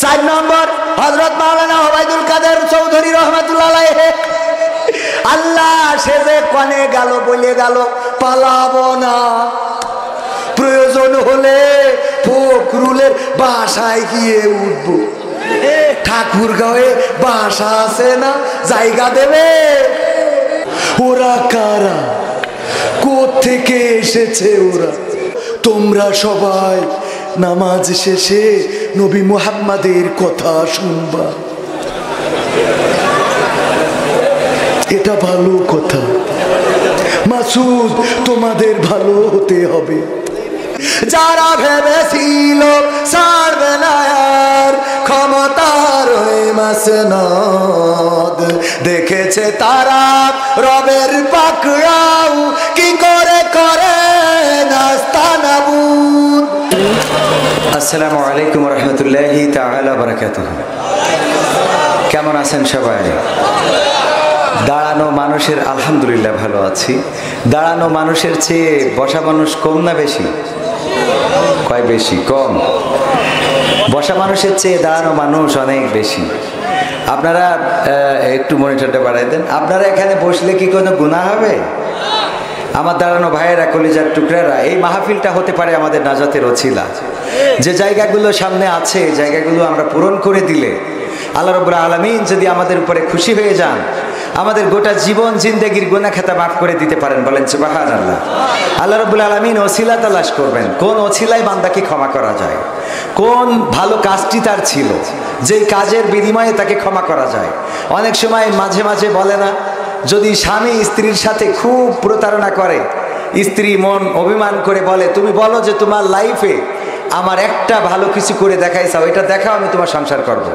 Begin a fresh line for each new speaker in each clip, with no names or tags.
4 নম্বর হযরত মাওলানা ওবায়দুল কাদের চৌধুরী রাহমাতুল্লাহ আলাইহি। আল্লাহ সে যে কনে গেল বলে গেল পালাবো না, প্রয়োজন হলে ফখরুলের বাসায় গিয়ে উঠবো। ঠাকুরগাঁওয়ে বাসা আছে না, জায়গা দেবে? ওরা কারা, কোত্থেকে এসেছে ওরা? তোমরা সবাই নামাজ শেষে নবী মুহাম্মাদের কথা শুনবা, এটা ভালো কথা। মাসুদ, তোমাদের ভালো হতে হবে। যারা ভেবেছিল ছাড়বে না আর ক্ষমতার ওই মাসনদ, দেখেছে তারা রবের পাকড়াও কি করে করে নাস্তানাবুদ।
আসসালামু আলাইকুম রহমতুল্লাহি তাআলা বারাকাতুহু। কেমন আছেন সবাই? দাঁড়ানো মানুষের আলহামদুলিল্লাহ ভালো আছি। দাঁড়ানো মানুষের চেয়ে বসা মানুষ কম না বেশি? কয় বেশি? কম। বসা মানুষের চেয়ে দাঁড়ানো মানুষ অনেক বেশি। আপনারা একটু মনিটরটা বাড়াই দেন। আপনারা এখানে বসলে কি কোনো গুনাহ হবে? আমার দাঁড়ানো ভাইয়েরা, কলিজার টুকরারা, এই মাহফিলটা হতে পারে আমাদের নাজাতের ওছিলা। যে জায়গাগুলো সামনে আছে, জায়গাগুলো আমরা পূরণ করে দিলে আল্লাহ রাব্বুল আলামিন যদি আমাদের উপরে খুশি হয়ে যান, আমাদের গোটা জীবন জিন্দেগির গুনাহ খাতা মাফ করে দিতে পারেন। বলেন সুবহানাল্লাহ। আল্লাহ রাব্বুল আলামিন ওসিলা তালাশ করবেন, কোন ওসিলায় বান্দাকে ক্ষমা করা যায়, কোন ভালো কাজটি তার ছিল, যেই কাজের বিনিময়ে তাকে ক্ষমা করা যায়। অনেক সময় মাঝে মাঝে বলে না, যদি স্বামী স্ত্রীর সাথে খুব প্রতারণা করে, স্ত্রী মন অভিমান করে বলে, তুমি বলো যে তোমার লাইফে আমার একটা ভালো কিছু করে দেখাইছাও, এটা দেখাও, আমি তোমার সংসার করব।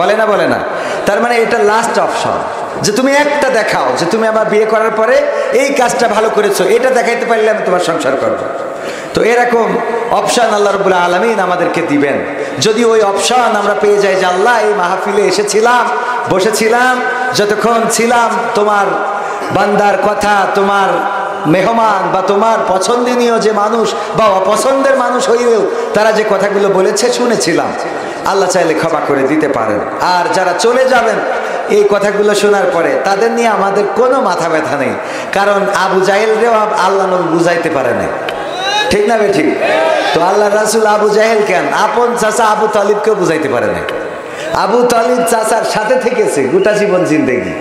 বলে না? বলে না? তার মানে এটা লাস্ট অপশন, যে তুমি একটা দেখাও যে তুমি আমার বিয়ে করার পরে এই কাজটা ভালো করেছো, এটা দেখাইতে পারলে আমি তোমার সংসার করব। তো এরকম অপশন আল্লাহ রাব্বুল আলামিন আমাদেরকে দিবেন। যদি ওই অপশন আমরা পেয়ে যাই যে আল্লাহ এই মাহফিলে এসেছিলাম, বসেছিলাম, যতক্ষণ ছিলাম তোমার বান্দার কথা, তোমার মেহমান বা তোমার পছন্দনীয় যে মানুষ বা অপছন্দের মানুষ হইলেও তারা যে কথাগুলো বলেছে শুনেছিলাম, আল্লাহ চাইলে ক্ষমা করে দিতে পারেন। আর যারা চলে যাবেন এই কথাগুলো শোনার পরে, তাদের নিয়ে আমাদের কোনো মাথা ব্যথা নেই, কারণ আবু জাহেলরেও আল্লাহ নবী বুঝাইতে পারে না। ঠিক না বে ঠিক? তো আল্লাহ রাসূল আবু জাহেল কেন আপন চাচা আবু তালিবকেও বুঝাইতে পারে না। আবু তালিব চাচার সাথে থেকেছে গোটা জীবন জিন্দেগি,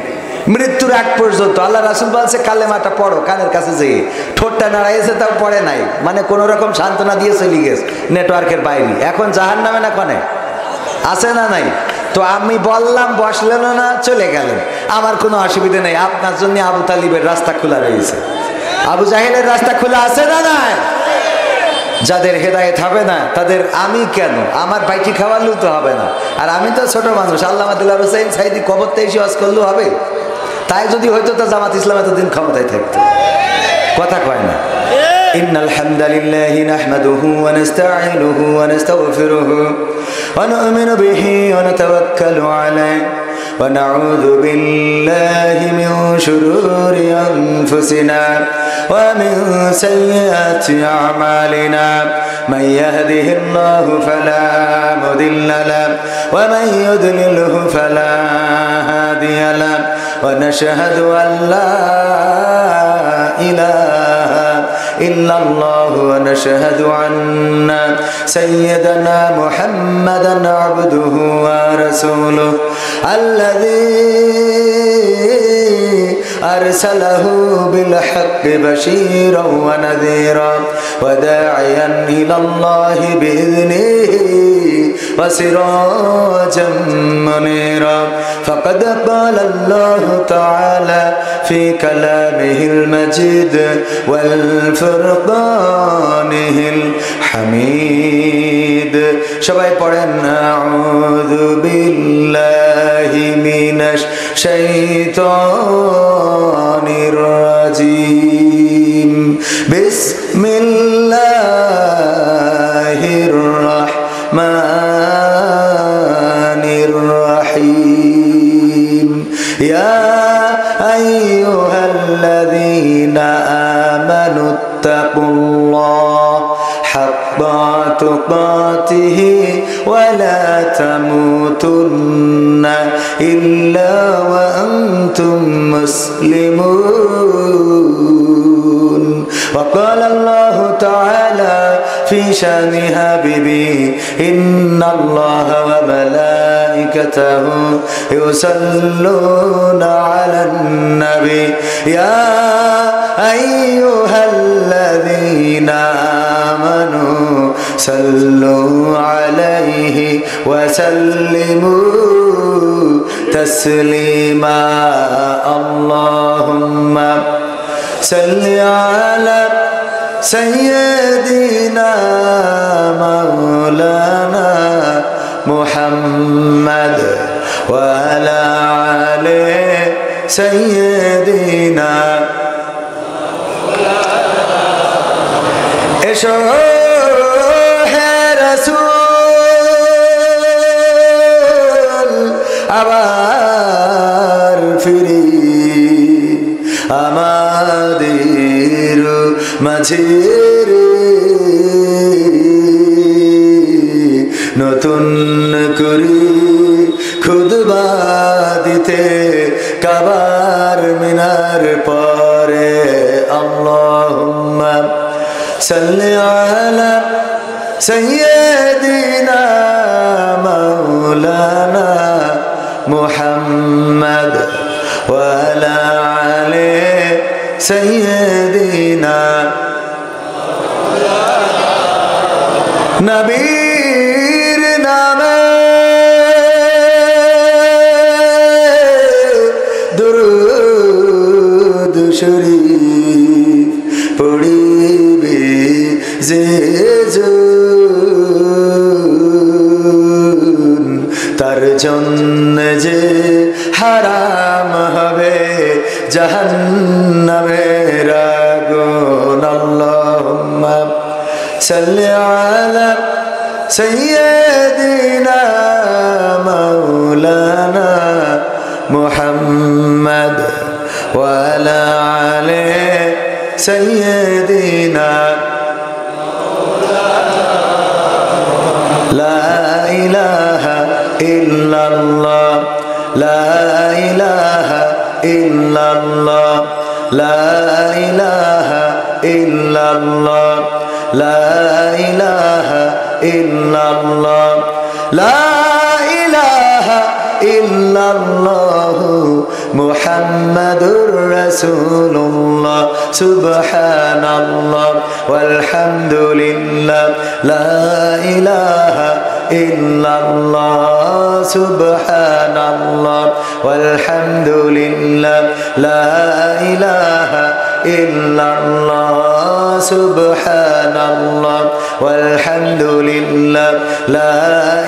মৃত্যুর আগ পর্যন্ত। আল্লাহ রাসূল বলছে কালেমাটা পড়ো, কানের কাছে যেয়ে ঠোঁটটা নাড়াইছে, তাও পড়ে নাই, মানে কোনো রকম সান্ত্বনা দিয়ে চলে গেছে নেটওয়ার্কের বাইরে। এখন জাহান্নামে না কনে আছে না নাই? তো আমি বললাম, বসলেন না, চলে গেলেন, আমার কোনো অসুবিধা নেই। আপনার জন্য আবু তালিবের রাস্তা খোলা রয়েছে, আবু জাহেলের রাস্তা খোলা আছে না নাই? যাদের হেদায়েত হবে না তাদের আমি কেন, আমার বাইটি খাওয়ালেও তো হবে না। আর আমি তো ছোট মানুষ, আল্লামা দিলওয়ার হোসেন সাইদি কবরতে এসে ওয়াজ করলেও হবে? তাই যদি হয়তো তা জামাত ইসলাম এতদিন ক্ষমতায় থাকতো। কথা কয় না? ইন্নাল হামদালিল্লাহি নাহমাদুহু ওয়া নাস্তাঈনুহু ওয়া নাস্তাগফিরুহু ওয়া নু'মিনু বিহি ওয়া নাতাওয়াক্কালু আলাইহি ওয়া নাউযু বিল্লাহি মিন শুরুরি আনফুসিনা ওয়া মিন সাইয়্যাতি আ'মালিনা মান ইয়াহদিহিল্লাহু ফালা মুদিল্লা লাহু ওয়া মান ইউদ্লিলহু ফালা হাদিয়া লাহু ওয়া নাশহাদু আন লা ইলাহা ইল্লাল্লাহু ওয়া নাশহাদু আন্না সাইয়্যিদানা মুহাম্মাদান আবদুহু ওয়া রাসূলুহু আল্লাযী أرسله بالحق بشيرا ونذيرا وداعيا إلى الله بإذنه وسراجا منيرا فقد قال الله تعالى في كلامه المجيد والفرقانه الحميد সবাই পড়েন আউযু বিল্লাহি মিনাশ শাইতানির রাজিম বিসমিল্লাহির রাহমানির রহিম ইয়া আইয়ুহাল্লাযীনা আমানুত্তাকুল্লাহ حق تقاته ولا تموتن إلا وأنتم مسلمون وقال الله تعالى في شأن حبيبي إن الله وملائكته يصلون على النبي يا أيها الذين آمنوا صلوا عليه وسلموا تسليما اللهم صل على سيدنا مولانا محمد وعلى آله سيدنا এসো হে রাসূল আবার ফিরি আমাদের মাঝে নতুন করে খুতবা দিতে কাবার মিনার পরে আল্লাহুম্মা সাল্লি আলা সাইয়্যিদিনা মাওলানা মুহাম্মদ ওয়া আলা আলি সাইয়্যিদিনা নবীর নামে দুরূদ শরীফ পড়িবে যে জন তার জন্য যে হারাম হবে জাহান্নামের আগুন আল্লাহুম্মা সাল্লি আলা সাইয়্যিদিনা মাওলানা মুহাম্মদ ওয়া আলা আলি সাইয়্যিদিনা লা ইলাহা ইল্লাল্লাহ লা ইলাহা ইল্লাল্লাহ লা ইলাহা ইল্লাল্লাহ লা ইলাহা ইল্লাল্লাহ লা ইলাহা ইল্লাল্লাহ মুহাম্মাদুর রাসূলুল্লাহ সুবহানাল্লাহ ওয়ালহামদুলিল্লাহ লা ইলাহা ইল্লাল্লাহ সুবহানাল্লাহ ওয়ালহামদুলিল্লাহ লা ইলাহা ইল্লাল্লাহ সুবহানাল্লাহ ওয়ালহামদুলিল্লাহ লা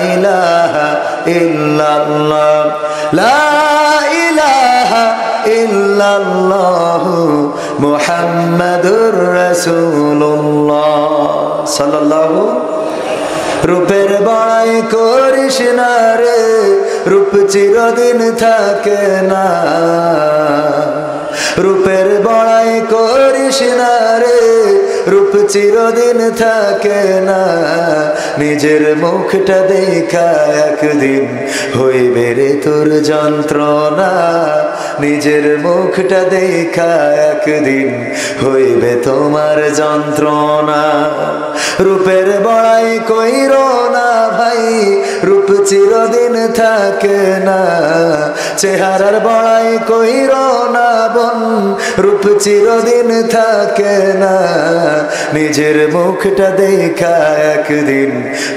ইলাহা ইল্লাল্লাহ লা ইলাহা ইল্লাল্লাহ মুহাম্মাদুর রাসূলুল্লাহ সাল্লাল্লাহু রূপের বড়াই করিস না রে রূপ চিরদিন থাকে না রূপের বড়াই করিস না রে রূপ চিরদিন থাকে না নিজের মুখটা দেখা একদিন হইবে রে তোর যন্ত্রণা নিজের মুখটা দেখা একদিন হইবে তোমার যন্ত্রণা রূপের বড়াই কইরো না ভাই রূপ চিরদিন থাকে না চেহারার বড়াই কইরো না বোন রূপ চিরদিন থাকে না নিজের মুখটা দেখা একদিন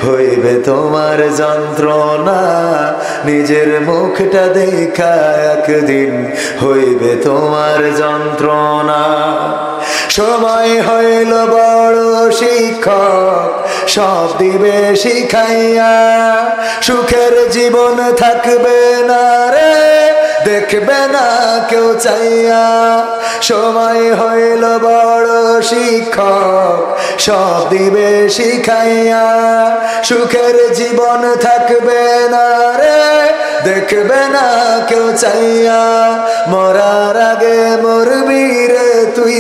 হইবে তোমার যন্ত্রণা নিজের মুখটা দেখা একদিন হইবে তোমার যন্ত্রণা সময় হইল বড় শিক্ষক সব দিবে শিখাইয়া সুখের জীবন থাকবে না রে দেখবে না কেউ চাইয়া সময় হইল বড় শিক্ষক সব দিবে শিখাইয়া সুখের জীবন থাকবে না রে দেখবে না কেউ চাইয়া মরার আগে মরবি রে
তুই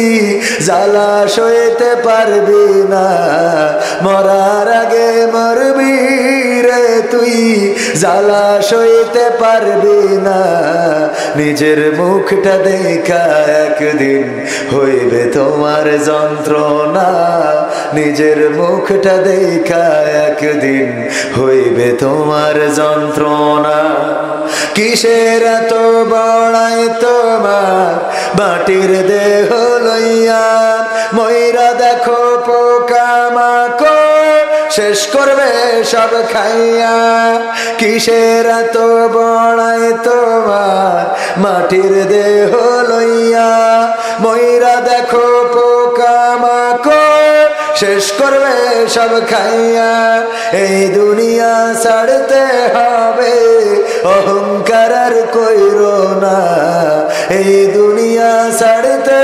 জ্বালা সইতে পারবি না, মরার আগে মরবি রে তুই জ্বালা সইতে পারবি না। নিজের মুখটা দেখা একদিন হইবে তোমার যন্ত্রণা, নিজের মুখটা দেখা একদিন হইবে তোমার যন্ত্রণা। কিসের এত বড়াই তোমার মাটির দেহ লইয়া, ময়রা দেখো পোকামাকড় শেষ করবে সব খাইয়া। কিসের এত বড়াই তোমার মাটির দেহ লইয়া, ময়রা দেখো পোকামাকড় শেষ করবে সব খাইয়া। এই দুনিয়া ছাড়তে হবে অহংকার আর কইরো না, এই দুনিয়া ছাড়তে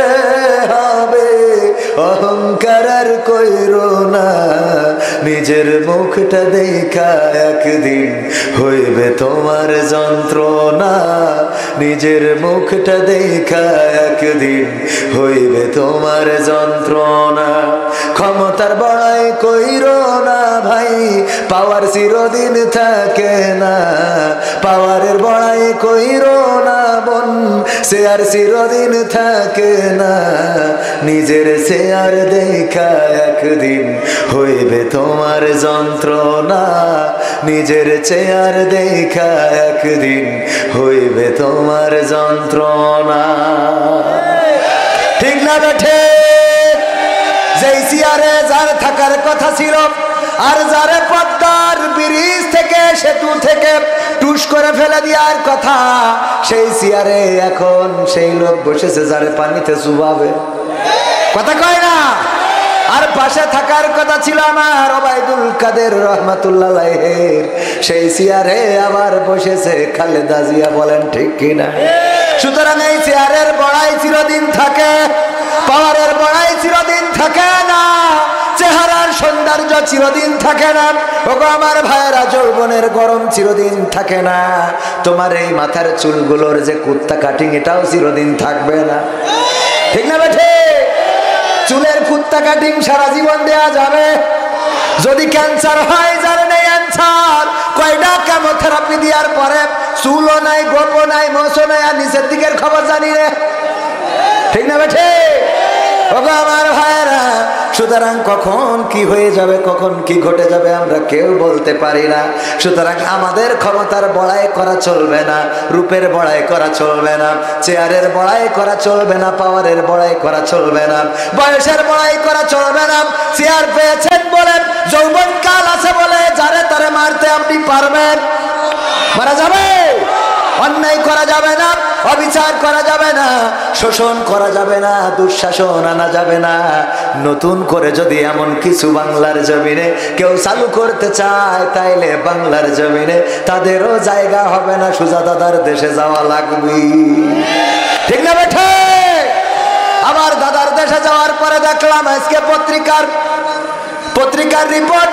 হবে অহংকার আর কইরো না। নিজের মুখটা দেখা একদিন হইবে তোমার যন্ত্রণা, নিজের মুখটা দেখা একদিন হইবে তোমার যন্ত্রণা। ক্ষমতার বড়াই কইরো না ভাই, পাওয়ার চিরদিন থাকে না, পাওয়ারের বড়াই কইরো না বোন, শেয়ার চিরদিন থাকে না। নিজের শেয়ার দেখা একদিন হইবে তোমার যন্ত্রণা, নিজের চেয়ার দেখা একদিন হইবে তোমার যন্ত্রণা। ঠিক না বেঠে? যেই চেয়ারে যার থাকার কথা ছিল, আর যারে পদ্মার ব্রিজ থেকে সেতু থেকে টুস করে ফেলে দেওয়ার কথা, সেই চেয়ারে এখন সেই লোক বসেছে যারে পানিতে চুবাবে। কথা কয় না? আর পাশে থাকার কথা ছিল আমার ওবায়দুল কাদের রহমাতুল্লাহ আলাইহির, সেই চেয়ারে আবার বসেছে খালেদা জিয়া। বলেন ঠিক কিনা? সুতরাং এই চেয়ারের বড়াই চিরদিন থাকে, পাওয়ারের বড়াই চিরদিন থাকে না, চেহারার সৌন্দর্য চিরদিন থাকে না। ওগো আমার ভাইয়েরা, যৌবনের গরম চিরদিন থাকে না। তোমার এই মাথার চুলগুলোর যে কুত্তা কাটিং, এটাও চিরদিন থাকবে না। ঠিক না বেঠে? চুলের কুত্তা কাটিং সারা জীবন দেয়া যাবে। যদি ক্যান্সার হয়, যার নেই ক্যান্সার, কয়টা কেমোথেরাপি দেওয়ার পরে চুলও নাই, গোপও নাই, মোছও নাই, আর নিচের দিকের খবর জানি রে। ঠিক না বেঠে? ওগো আমার ভাইয়েরা, সুতরাং কখন কি হয়ে যাবে, কখন কি ঘটে যাবে আমরা কেউ বলতে পারি না। সুতরাং আমাদের ক্ষমতার বড়াই করা চলবে না, রূপের বড়াই করা চলবে না, চেয়ারের বড়াই করা চলবে না, পাওয়ারের বড়াই করা চলবে না, বয়সের বড়াই করা চলবে না। চেয়ার পেয়েছেন বলে, যৌবন কাল আছে বলে যারে তারে মারতে আপনি পারবেন? মারা যাবে? অন্যায় করা যাবে না, অবিচার করা যাবে না, শোষণ করা যাবে না, দুঃশাসন আনা যাবে না। নতুন করে যদি এমন কিছু বাংলার জমিনে কেউ চালু করতে চায়, তাইলে বাংলার জমিনে তাদেরও জায়গা হবে না, সুজা দাদার দেশে যাওয়া লাগবে। ঠিক না বেঠে? আমার দাদার দেশে যাওয়ার পরে দেখলাম আজকে পত্রিকার রিপোর্ট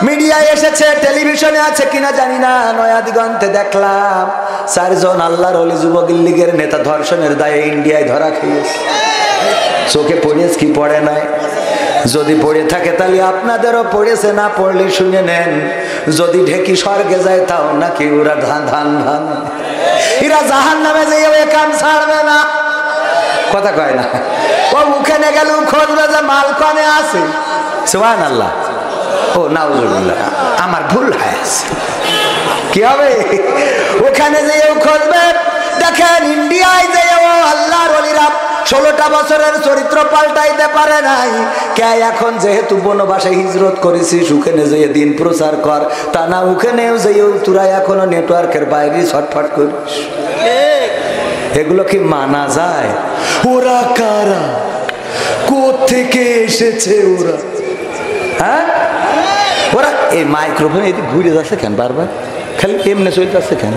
মিডিয়ায় এসেছে, টেলিভিশনে আছে কিনা জানি না, নয়া দিগন্তে দেখলাম 4 জন আল্লাহর ওলি যুবক লীগের নেতা ধর্ষণের দায়ে ইন্ডিয়ায় ধরা খেয়েছে। চোখে পড়েছে কি পড়ে নাই? যদি পড়ে থাকে তাহলে আপনাদেরও পড়েছে, না পড়লে শুনে নেন। যদি ঢেকি স্বর্গে যায় তাও নাকি ওরা ধান এরা জাহান্নামে যেয়ে কাম ছাড়বে না। কথা কয় না? ও ওখানে গেল খুঁজবে যে মাল কনে আছে। সুবহানাল্লাহ। ও নাউজুবিল্লাহ, আমার ভুল হয়েছে। কি হবে? ওখানে যেও খুঁজবে। দেখেন ইন্ডিয়ায় যেও আল্লাহর ওলিরা 16টা বছরের চরিত্র পাল্টাইতে পারে নাই। কে এখন যেহেতু বনবাসে হিজরত করেছিস, ওখানে যেয়ে দিন প্রচার কর, তা না ওখানেও যেও তোরা এখনো নেটওয়ার্কের বাইরে ছটফট করিস। এগুলো কি মানা যায়? ওরা কারা? কোত্থেকে এসেছে ওরা? হ্যাঁ, ওরা এই মাইক্রোফোন এদিকে ঘুরে যাচ্ছে কেন বারবার? খালি এমনি চলে যাচ্ছে কেন?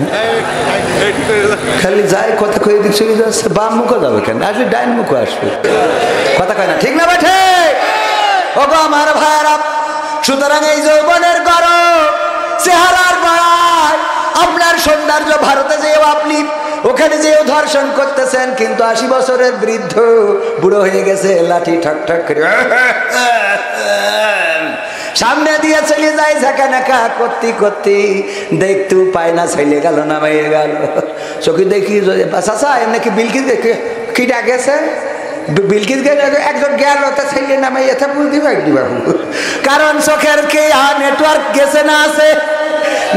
খালি যায় কথা কয়ে দিক চলে যাচ্ছে। বাম মুখে যাবে কেন? আসলে ডাইন মুখে আসবে। কথা কয় না? ঠিক না বেঠে? ওগো আমার ভাইয়েরা, সুতরাং এই যৌবনের গরম, চেহারার বাড়ায়, আপনার সৌন্দর্য ভারতে যেও আপনি ওখানে যেও ধর্ষণ করতেছেন, কিন্তু 80 বছরের বৃদ্ধ বুড়ো হয়ে গেছে, লাঠি ঠক ঠক করে সামনে দিয়ে চলে যায়, ঝাঁকানাকা করতে করতে দেখতে পায় না, ছেলে গেল না মেয়ে গেল। চোখে দেখি চাচা নাকি বিলকিস কি ডাকেছে, বিলকিস একজন গেল, তা ছেলে নামে এতে বুঝতে পারবি বাবু, কারণ চোখের কে নেটওয়ার্ক গেছে না, আছে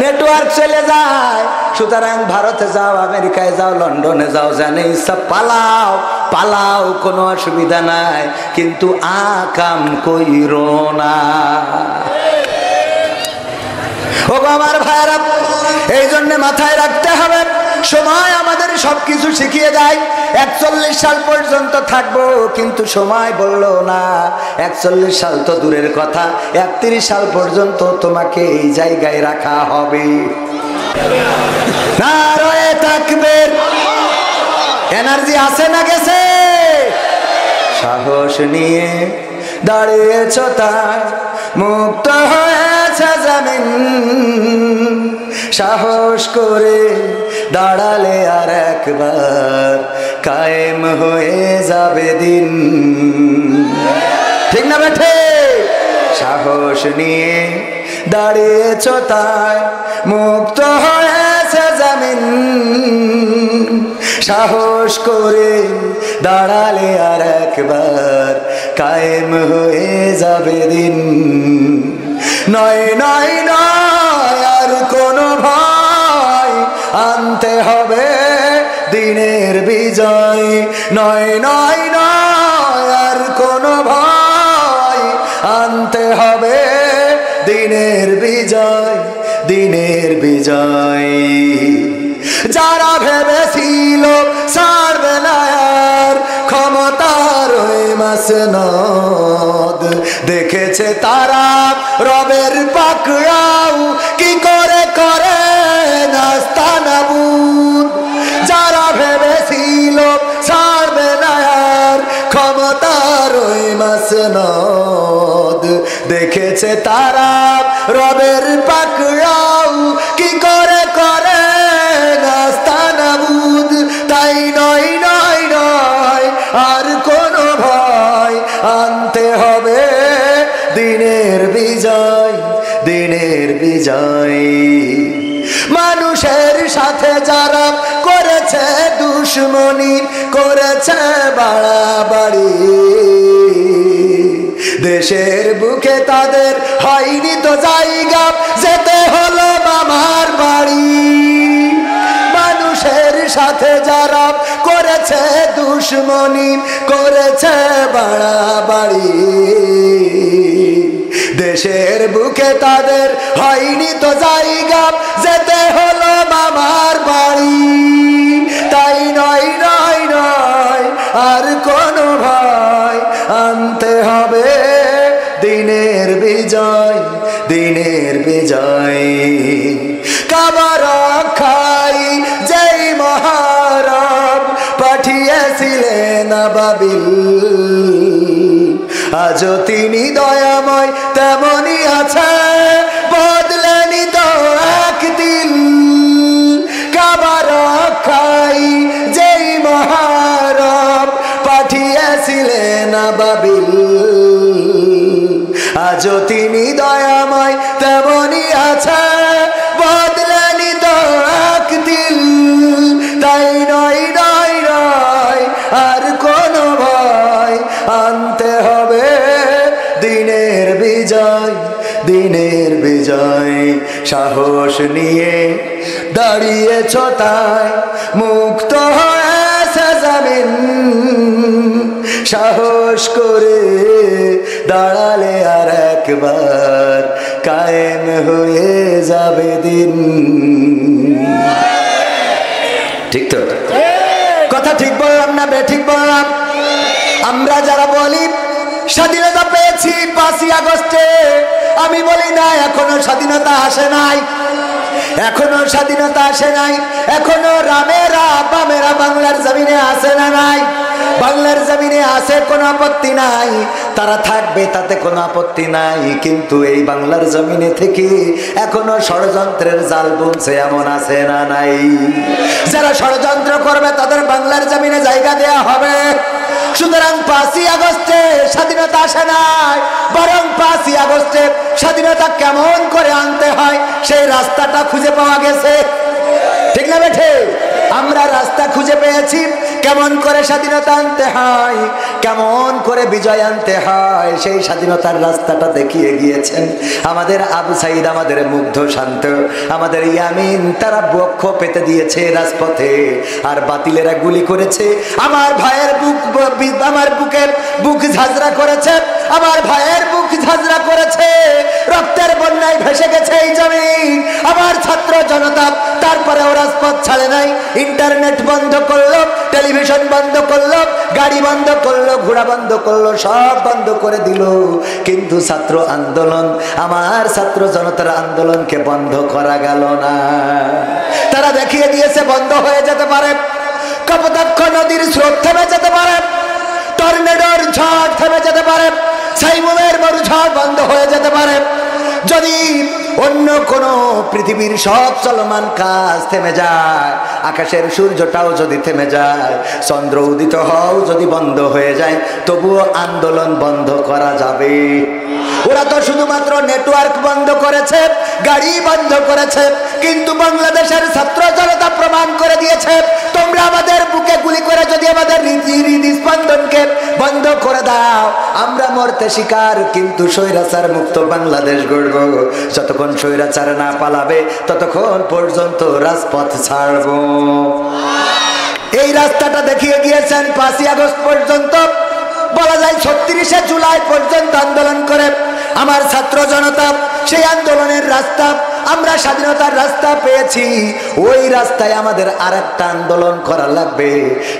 নেটওয়ার্ক চলে যায়। সুতরাং ভারতে যাও, আমেরিকায় যাও, লন্ডনে যাও, জানে ইচ্ছা পালাও পালাও, কোনো অসুবিধা নাই, কিন্তু আকাম কইরো না। ও আমার ভাইরা, এই জন্য মাথায় রাখতে হবে, সময় আমাদের সবকিছু শিখিয়ে দেয়। 41 সাল পর্যন্ত থাকবো, কিন্তু সময় বললো না 41 সাল তো দূরের কথা, 31 সাল পর্যন্ত তোমাকে এই জায়গায় রাখা হবে। নারায়ে তাকবীর, এনার্জি আছে না গেছে? সাহস নিয়ে দাঁড়িয়েছ তাই মুক্ত হয়েছে জমিন, সাহস করে দাঁড়ালে আর একবার কায়েম হয়ে যাবে দিন। ঠিক না বেঠে? সাহস নিয়ে দাঁড়িয়েছ তাই মুক্ত হয়েছে জমিন, সাহস করে দাঁড়ালে আর একবার কায়েম হয়ে যাবে দিন। নয় নয় নয় আর কোনো ভয়, আনতে হবে দিনের বিজয়। নয় নয় নয় আর কোনো ভয়, আনতে হবে দিনের বিজয়, দিনের বিজয়। যারা ভেবেছিল ছাড়বে না আর ক্ষমতার ওই মাসনদ, দেখেছে তারা রবের পাকড়াও কি করে করে নাস্তানাবুদ। যারা ভেবেছিল ছাড়বে না আর ক্ষমতার ওই মাসনদ, দেখেছে তারা রবের পাকড়াও কি করে করে নাস্তানাবুদ। তাই নয় নয় নয় আর কোনো ভয়, আনতে হবে দিনের বিজয়, দিনের বিজয়। মানুষের সাথে যারা করেছে দুশ্মনী, করেছে বাড়াবাড়ি, দেশের বুকে তাদের হয়নি তো জায়গা, যেতে হলো মামার বাড়ি। মানুষের সাথে যারা করেছে দুশ্মনী, করেছে বাড়াবাড়ি, দেশের বুকে তাদের হয়নি তো জায়গা, যেতে হলো মামার বাড়ি। তাই নয় নয় নয় আর কোনো ভয়, আনতে হবে দিনের বিজয়, দিনের বিজয়। কাবা রক্ষাই যেই মহারব পাঠিয়েছিলেন আবাবিল, আজও তিনি দয়াময় তেমনি আছে, বদলেনি তো একদিন। কাবা রক্ষাই যেই মহারব পাঠিয়েছিলেন আবাবিল, আজও তিনি দয়াময় তেমনি আছে, বদলেনি তো একদিন। তাই নয় নয় নয় আর কোনো ভয়, আনতে হবে দিনের বিজয়, দিনের বিজয়। সাহস নিয়ে দাঁড়িয়েছ তাই মুক্ত হয়েছে জমিন, সাহস করে দাঁড়ালে আর একবার কায়েম হয়ে যাবে দিন। ঠিক তো? কথা ঠিক বললাম না বেঠিক বললাম? আমরা যারা বলি স্বাধীনতা পেয়েছি 5ই আগস্টে, আমি বলি না, এখনো স্বাধীনতা আসে নাই, এখনো স্বাধীনতা আসে নাই। এখনো রামেরা বামেরা বাংলার জমিনে আসে না নাই? বাংলার জমিনে আসে, কোনো আপত্তি নাই।
তারা থাকবে, তাতে কোনো আপত্তি নাই। কিন্তু এই বাংলার জমিনে থেকে এখনো ষড়যন্ত্রের জাল বুনছে, এমন আছে না নাই? যারা ষড়যন্ত্র করবে তাদের বাংলার জমিনে জায়গা দেয়া হবে। সুতরাং 5ই আগস্টে স্বাধীনতা আসে নাই, বরং 5ই আগস্টে স্বাধীনতা কেমন করে আনতে হয় সেই রাস্তাটা খুঁজে পাওয়া গেছে। ঠিক না বেঠে? আমরা রাস্তা খুঁজে পেয়েছি, কেমন করে স্বাধীনতা আনতে হয়, কেমন করে বিজয় আনতে হয়, সেই স্বাধীনতার রাস্তাটা দেখিয়ে গিয়েছেন আমাদের আবু সাইদ, আমাদের মুগ্ধ শান্ত, আমাদের ইয়ামিন। তারা বক্ষ পেতে দিয়েছে রাজপথে, আর বাতিলেরা গুলি করেছে। আমার ভাইয়ের আমার বুকের বুক ঝাঁঝরা করেছে, আমার ভাইয়ের বুক ঝাঁঝরা করেছে, রক্তের বন্যায় ভেসে গেছে এই জমিন। আমার ছাত্র জনতা তারপরে ও রাজপথ ছাড়ে নাই। ইন্টারনেট বন্ধ করলো, টেলিভিশন বন্ধ করলো, গাড়ি বন্ধ করলো, ঘোড়া বন্ধ করলো, সব বন্ধ করে দিল। কিন্তু ছাত্র আন্দোলন, আমার ছাত্র জনতার আন্দোলনকে বন্ধ করা গেল না। তারা দেখিয়ে দিয়েছে বন্ধ হয়ে যেতে পারে, কপোতাক্ষ নদীর স্রোত থেমে যেতে পারে, টর্নেডোর ঝড় থেমে যেতে পারে, সাইমুমের মরু ঝড় বন্ধ হয়ে যেতে পারে। যদি অন্য কোন পৃথিবীর সব চলমান কাজ থেমে যায়, আকাশের সূর্যটাও যদি থেমে যায়, চন্দ্র উদিত হও যদি বন্ধ হয়ে যায়, তবুও আন্দোলন বন্ধ করা যাবে। ওরা তো শুধুমাত্র নেটওয়ার্ক বন্ধ করেছে, গাড়ি বন্ধ করেছে, কিন্তু বাংলাদেশের ছাত্র জনতা প্রমাণ করে দিয়েছে, তোমরা আমাদের বুকে গুলি করে যদি আমাদের হৃদস্পন্দনকে বন্ধ করে দাও, আমরা মরতে শিকার, কিন্তু স্বৈরাচার মুক্ত বাংলাদেশ গড়ব। যতক্ষণ স্বৈরাচার না পালাবে ততক্ষণ পর্যন্ত রাজপথ ছাড়ব। এই রাস্তাটা দেখিয়ে গিয়েছেন 5ই আগস্ট পর্যন্ত, বলা যায় 36শে জুলাই পর্যন্ত আন্দোলন করে আমার ছাত্র জনতা। সেই আন্দোলনের রাস্তা, আমরা স্বাধীনতার রাস্তা পেয়েছি, ওই রাস্তায় আমাদের আরেকটা আন্দোলন করা লাগবে।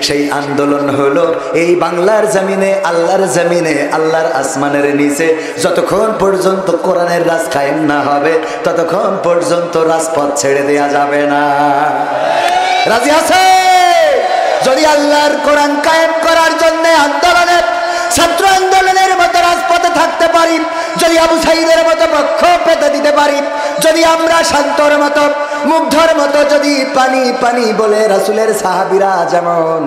সেই আন্দোলন হলো এই বাংলার জমিনে, আল্লাহর জমিনে, আল্লাহর আসমানের নিচে যতক্ষণ পর্যন্ত কোরআনের রাজ কায়েম না হবে ততক্ষণ পর্যন্ত রাজপথ ছেড়ে দেয়া যাবে না। রাজি আছে? যদি আল্লাহর কোরআন কায়েম করার জন্য আন্দোলনের, ছাত্র আন্দোলনের মতো রাজপথে থাকতে পারি, যদি আবু সাইদের মতো পক্ষ পেতে দিতে পারি, যদি আমরা শান্তর মতো, মুগ্ধর মতো যদি পানি পানি বলে রাসূলের সাহাবীরা যেমন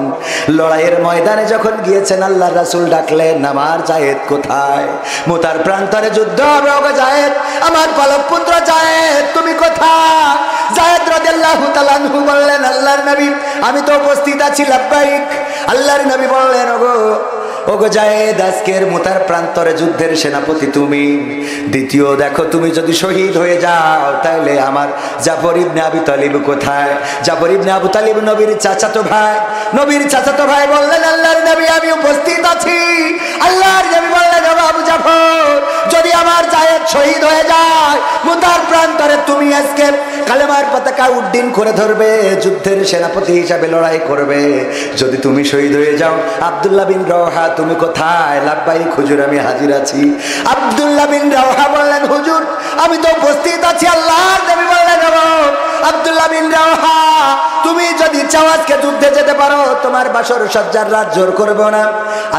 লড়াইয়ের ময়দানে যখন গিয়েছেন, আল্লাহ রাসূল ডাকলেন, আমার জায়েদ কোথায়? মুতার প্রান্তরে যুদ্ধ হবে, ওগো জায়েদ, আমার পালক পুত্র জায়েদ, তুমি কোথায়? জায়েদ রাদিয়াল্লাহু তাআলা আনহু বললেন, আল্লাহর নবী আমি তো উপস্থিত আছি, লাব্বাইক। আল্লাহর নবী বললেন, ওগো জায়েদ, আজকের মুতার প্রান্তরে যুদ্ধের সেনাপতি তুমি। দ্বিতীয়, দেখো তুমি যদি শহীদ হয়ে যাও তাহলে আমার জাফর ইবনে আবি তালিব কোথায়? জাফর ইবনে আবু তালিব নবীর চাচাতো ভাই। নবীর চাচাতো ভাই বললেন, আল্লাহর নবী আমি উপস্থিত আছি। আল্লাহর নবী বললেন, আবু জাফর, যদি আমার জায়েদ শহীদ হয়ে যায়, মুতার প্রান্তরে তুমি আজকে কালেমার পতাকা উড্ডীন করে ধরবে, যুদ্ধের সেনাপতি হিসাবে লড়াই করবে। যদি তুমি শহীদ হয়ে যাও, আব্দুল্লাহ বিন রওহা তুমি কোথায়? লাব্বাইক হুজুর, আমি হাজির আছি। আব্দুল্লাহ বিন রওহা বললেন, হুজুর আমি তো উপস্থিত আছি। আল্লাহর নবী বললেন, আব্দুল্লাহ বিন রওহা, তুমি যদি চাও আজকে যুদ্ধে যেতে পারো, তোমার বাসর সজ্জার রাত জোর করবে না।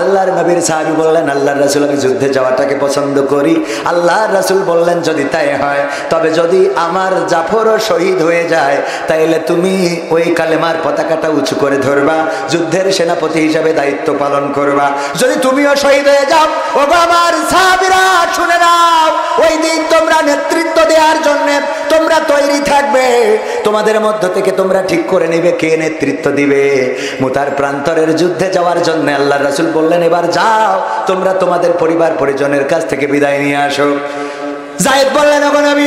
আল্লাহর নবীর সাহাবী বললেন, আল্লাহর রাসূল আমি যুদ্ধে যাওয়াটাকে পছন্দ করি। আল্লাহর রাসূল বললেন, যদি তাই হয়, তবে যদি আমার জাফরও শহীদ হয়ে যায় তাইলে তুমি ওই কালেমার পতাকাটা উঁচু করে ধরবা, যুদ্ধের সেনাপতি হিসাবে দায়িত্ব পালন করবা। যদি তুমিও শহীদ হয়ে যাও, ওগো আমার সাহাবীরা শুনে নাও, ওই দিন তোমরা নেতৃত্ব দেওয়ার জন্য তোমরা তৈরি থাকবে। তোমাদের মধ্য থেকে তোমরা ঠিক করে নেবে কে নেতৃত্ব দিবে। মুতার প্রান্তরের যুদ্ধে যাওয়ার জন্য আল্লাহর রাসূল বললেন, এবার যাও, তোমরা তোমাদের পরিবার পরিজনের কাছ থেকে বিদায় নিয়ে আসো। জায়েদ বললেন, ওগো নবী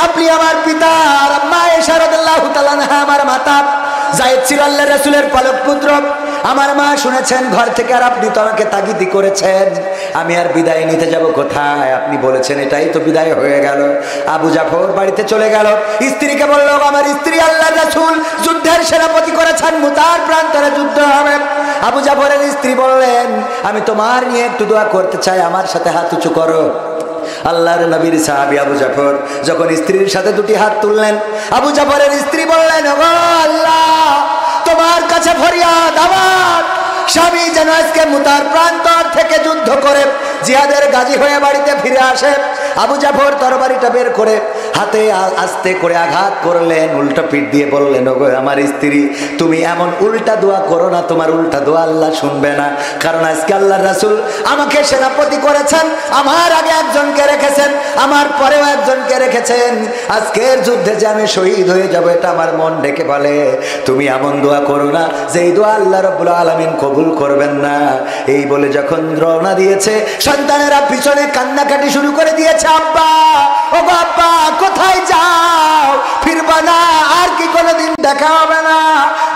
আপনি আমার পিতা, আর আম্মা আয়েশা রাদিয়াল্লাহু তাআলা আনহা আমার মাতা। জায়েদ ছিল আল্লাহর রাসূলের পালক পুত্র। আমার মা শুনেছেন ঘর থেকে, আর আপনি তো আমাকে তাগিদ করেছেন, আমি আর বিদায় নিতে যাব কোথায়? আপনি বলেছেন এটাই তো বিদায় হয়ে গেল। আবু জাফর বাড়িতে চলে গেল, স্ত্রীকে বলল, আমার স্ত্রী আল্লাহর রাসূল যুদ্ধের সেনাপতি করেছেন, মুতার প্রান্তরে যুদ্ধ হবে। আবু জাফরের স্ত্রী বললেন, আমি তোমার নিয়ে একটু দোয়া করতে চাই, আমার সাথে হাত উঁচু করো। আল্লাহর নবীর সাহাবী আবু জাফর যখন স্ত্রীর সাথে দুটি হাত তুললেন, আবু জাফরের স্ত্রী বললেন, ও আল্লাহ, তোমার কাছে ফরিয়াদ, আমার
স্বামী যেন আজকে মুতার প্রান্তর থেকে যুদ্ধ করে জিহাদের গাজী হয়ে বাড়িতে ফিরে আসে। আবু জাফর তরবারিটা বের করে হাতে আস্তে করে আঘাত করলেন, উল্টো পিঠ দিয়ে বললেন, ওগো আমার স্ত্রী, তুমি এমন উল্টা দোয়া করো না, তোমার উল্টা দোয়া আল্লাহ শুনবে না। কারণ আজকে আল্লাহর রাসূল আমাকে সেনাপতি করেছেন, আমার আগে একজনকে রেখেছেন, আমার পরেও একজনকে রেখেছেন। আজকের যুদ্ধে যে আমি শহীদ হয়ে যাব, এটা আমার মন ডেকে বলে। তুমি এমন দোয়া করো না যে এই দোয়া আল্লাহ রাব্বুল আলামিন কবুল করবেন না। এই বলে যখন রওনা দিয়েছে, সন্তানেরা পিছনে কান্নাকাটি শুরু করে দিয়েছে। আব্বা, ও বাবা, কোথায় যাও? ফিরবা না? আর কি কোনোদিন দেখা হবে না?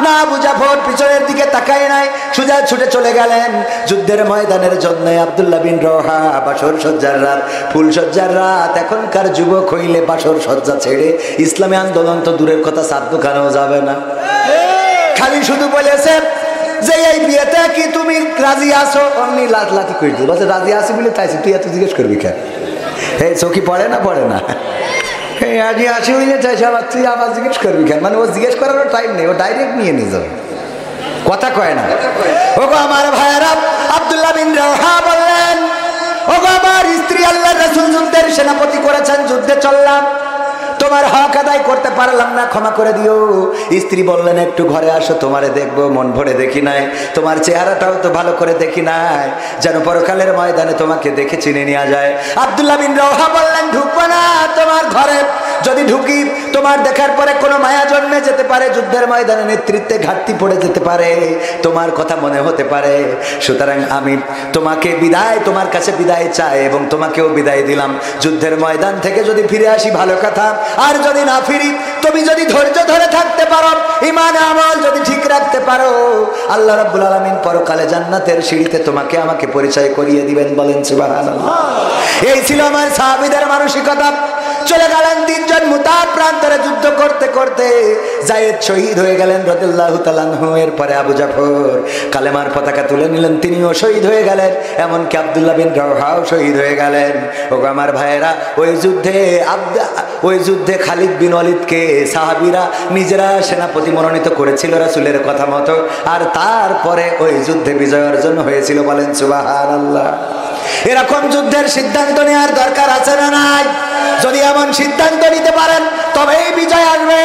না, আবু জাফর পিছনের দিকে তাকায় নাই, সোজা ছুটে চলে গেলেন যুদ্ধের ময়দানের জন্য। আব্দুল্লাহ বিন রওহা, বাসর সজ্জার রাত, ফুল সজ্জার রাত। এখনকার যুবক হইলে বাসর সজ্জা ছেড়ে ইসলামী আন্দোলন তো দূরের কথা, সাত দোকানেও যাবে না। খালি শুধু বলেছে যে এই বিয়েতে কি তুমি রাজি আছো? অমনি লাতি করে দিল, বলছে রাজি আছি বলে তাইছি, তুই এত জিজ্ঞেস করবি কেন? এই চৌকি পড়ে না? পড়ে না। এই রাজি আসি বলে চাইছে, আবার তুই আবার জিজ্ঞেস করবি কেন? মানে ও জিজ্ঞেস করারও টাইম নেই, ও ডাইরেক্ট নিয়ে নিয়ে যাবে, কথা কয় না। ওগো আমার ভাইয়েরা, আব্দুল্লাহ বিন রওহা বললেন, ওগো আমার স্ত্রী, আল্লাহর রাসূল যুদ্ধের সেনাপতি করেছেন, যুদ্ধে চললাম, তোমার হক আদায় করতে পারলাম না, ক্ষমা করে দিও। স্ত্রী বললেন, একটু ঘরে আসো, তোমারে দেখবো, মন ভরে দেখি নাই, তোমার চেহারাটাও তো ভালো করে দেখি নাই, যেন পরকালের ময়দানে তোমাকে দেখে চিনে নেওয়া যায়। আব্দুল্লাহ বিন রওহা বললেন, ঢুকবো না তোমার ঘরে, যদি ঢুকি তোমার দেখার পরে কোনো মায়া জন্মে যেতে পারে, যুদ্ধের ময়দানে নেতৃত্বে ঘাটতি পড়ে যেতে পারে, তোমার কথা মনে হতে পারে। সুতরাং আমি তোমাকে বিদায়, তোমার কাছে বিদায় চাই এবং তোমাকেও বিদায় দিলাম। যুদ্ধের ময়দান থেকে যদি ফিরে আসি ভালো কথা, আর যদি না ফিরি, তুমি যদি ধৈর্য ধরে থাকতে পারো, ঈমান আমল যদি ঠিক রাখতে পারো, আল্লাহ রাব্বুল আলামিন পরকালে জান্নাতের সিঁড়িতে তোমাকে আমাকে পরিচয় করিয়ে দিবেন। বলেন সুবহানাল্লাহ। এই ছিল আমার সাহাবীদের মানসিকতা। চলে গেলেন তিনজন মুতার প্রান্তরে যুদ্ধ করতে করতে। যায়েদ শহীদ হয়ে গেলেন রাদিয়াল্লাহু তাআলা আনহু। এরপরে আবু জাফর কালেমার পতাকা তুলে নিলেন, তিনিও শহীদ হয়ে গেলেন। এমনকি আব্দুল্লাহ বিন রওহাও শহীদ হয়ে গেলেন। ওগো আমার ভাইয়েরা, ওই যুদ্ধে খালিদ বিন ওয়ালিদকে সাহাবীরা নিজেরা সেনাপতি মনোনীত করেছিল রাসূলের কথা মতো, আর তারপরে ওই যুদ্ধে বিজয় অর্জন হয়েছিল। বলেন সুবহানাল্লাহ। এরকম যুদ্ধের সিদ্ধান্ত নেওয়ার দরকার আছে না নাই? যদি এমন সিদ্ধান্ত নিতে পারেন তবেই বিজয় আসবে।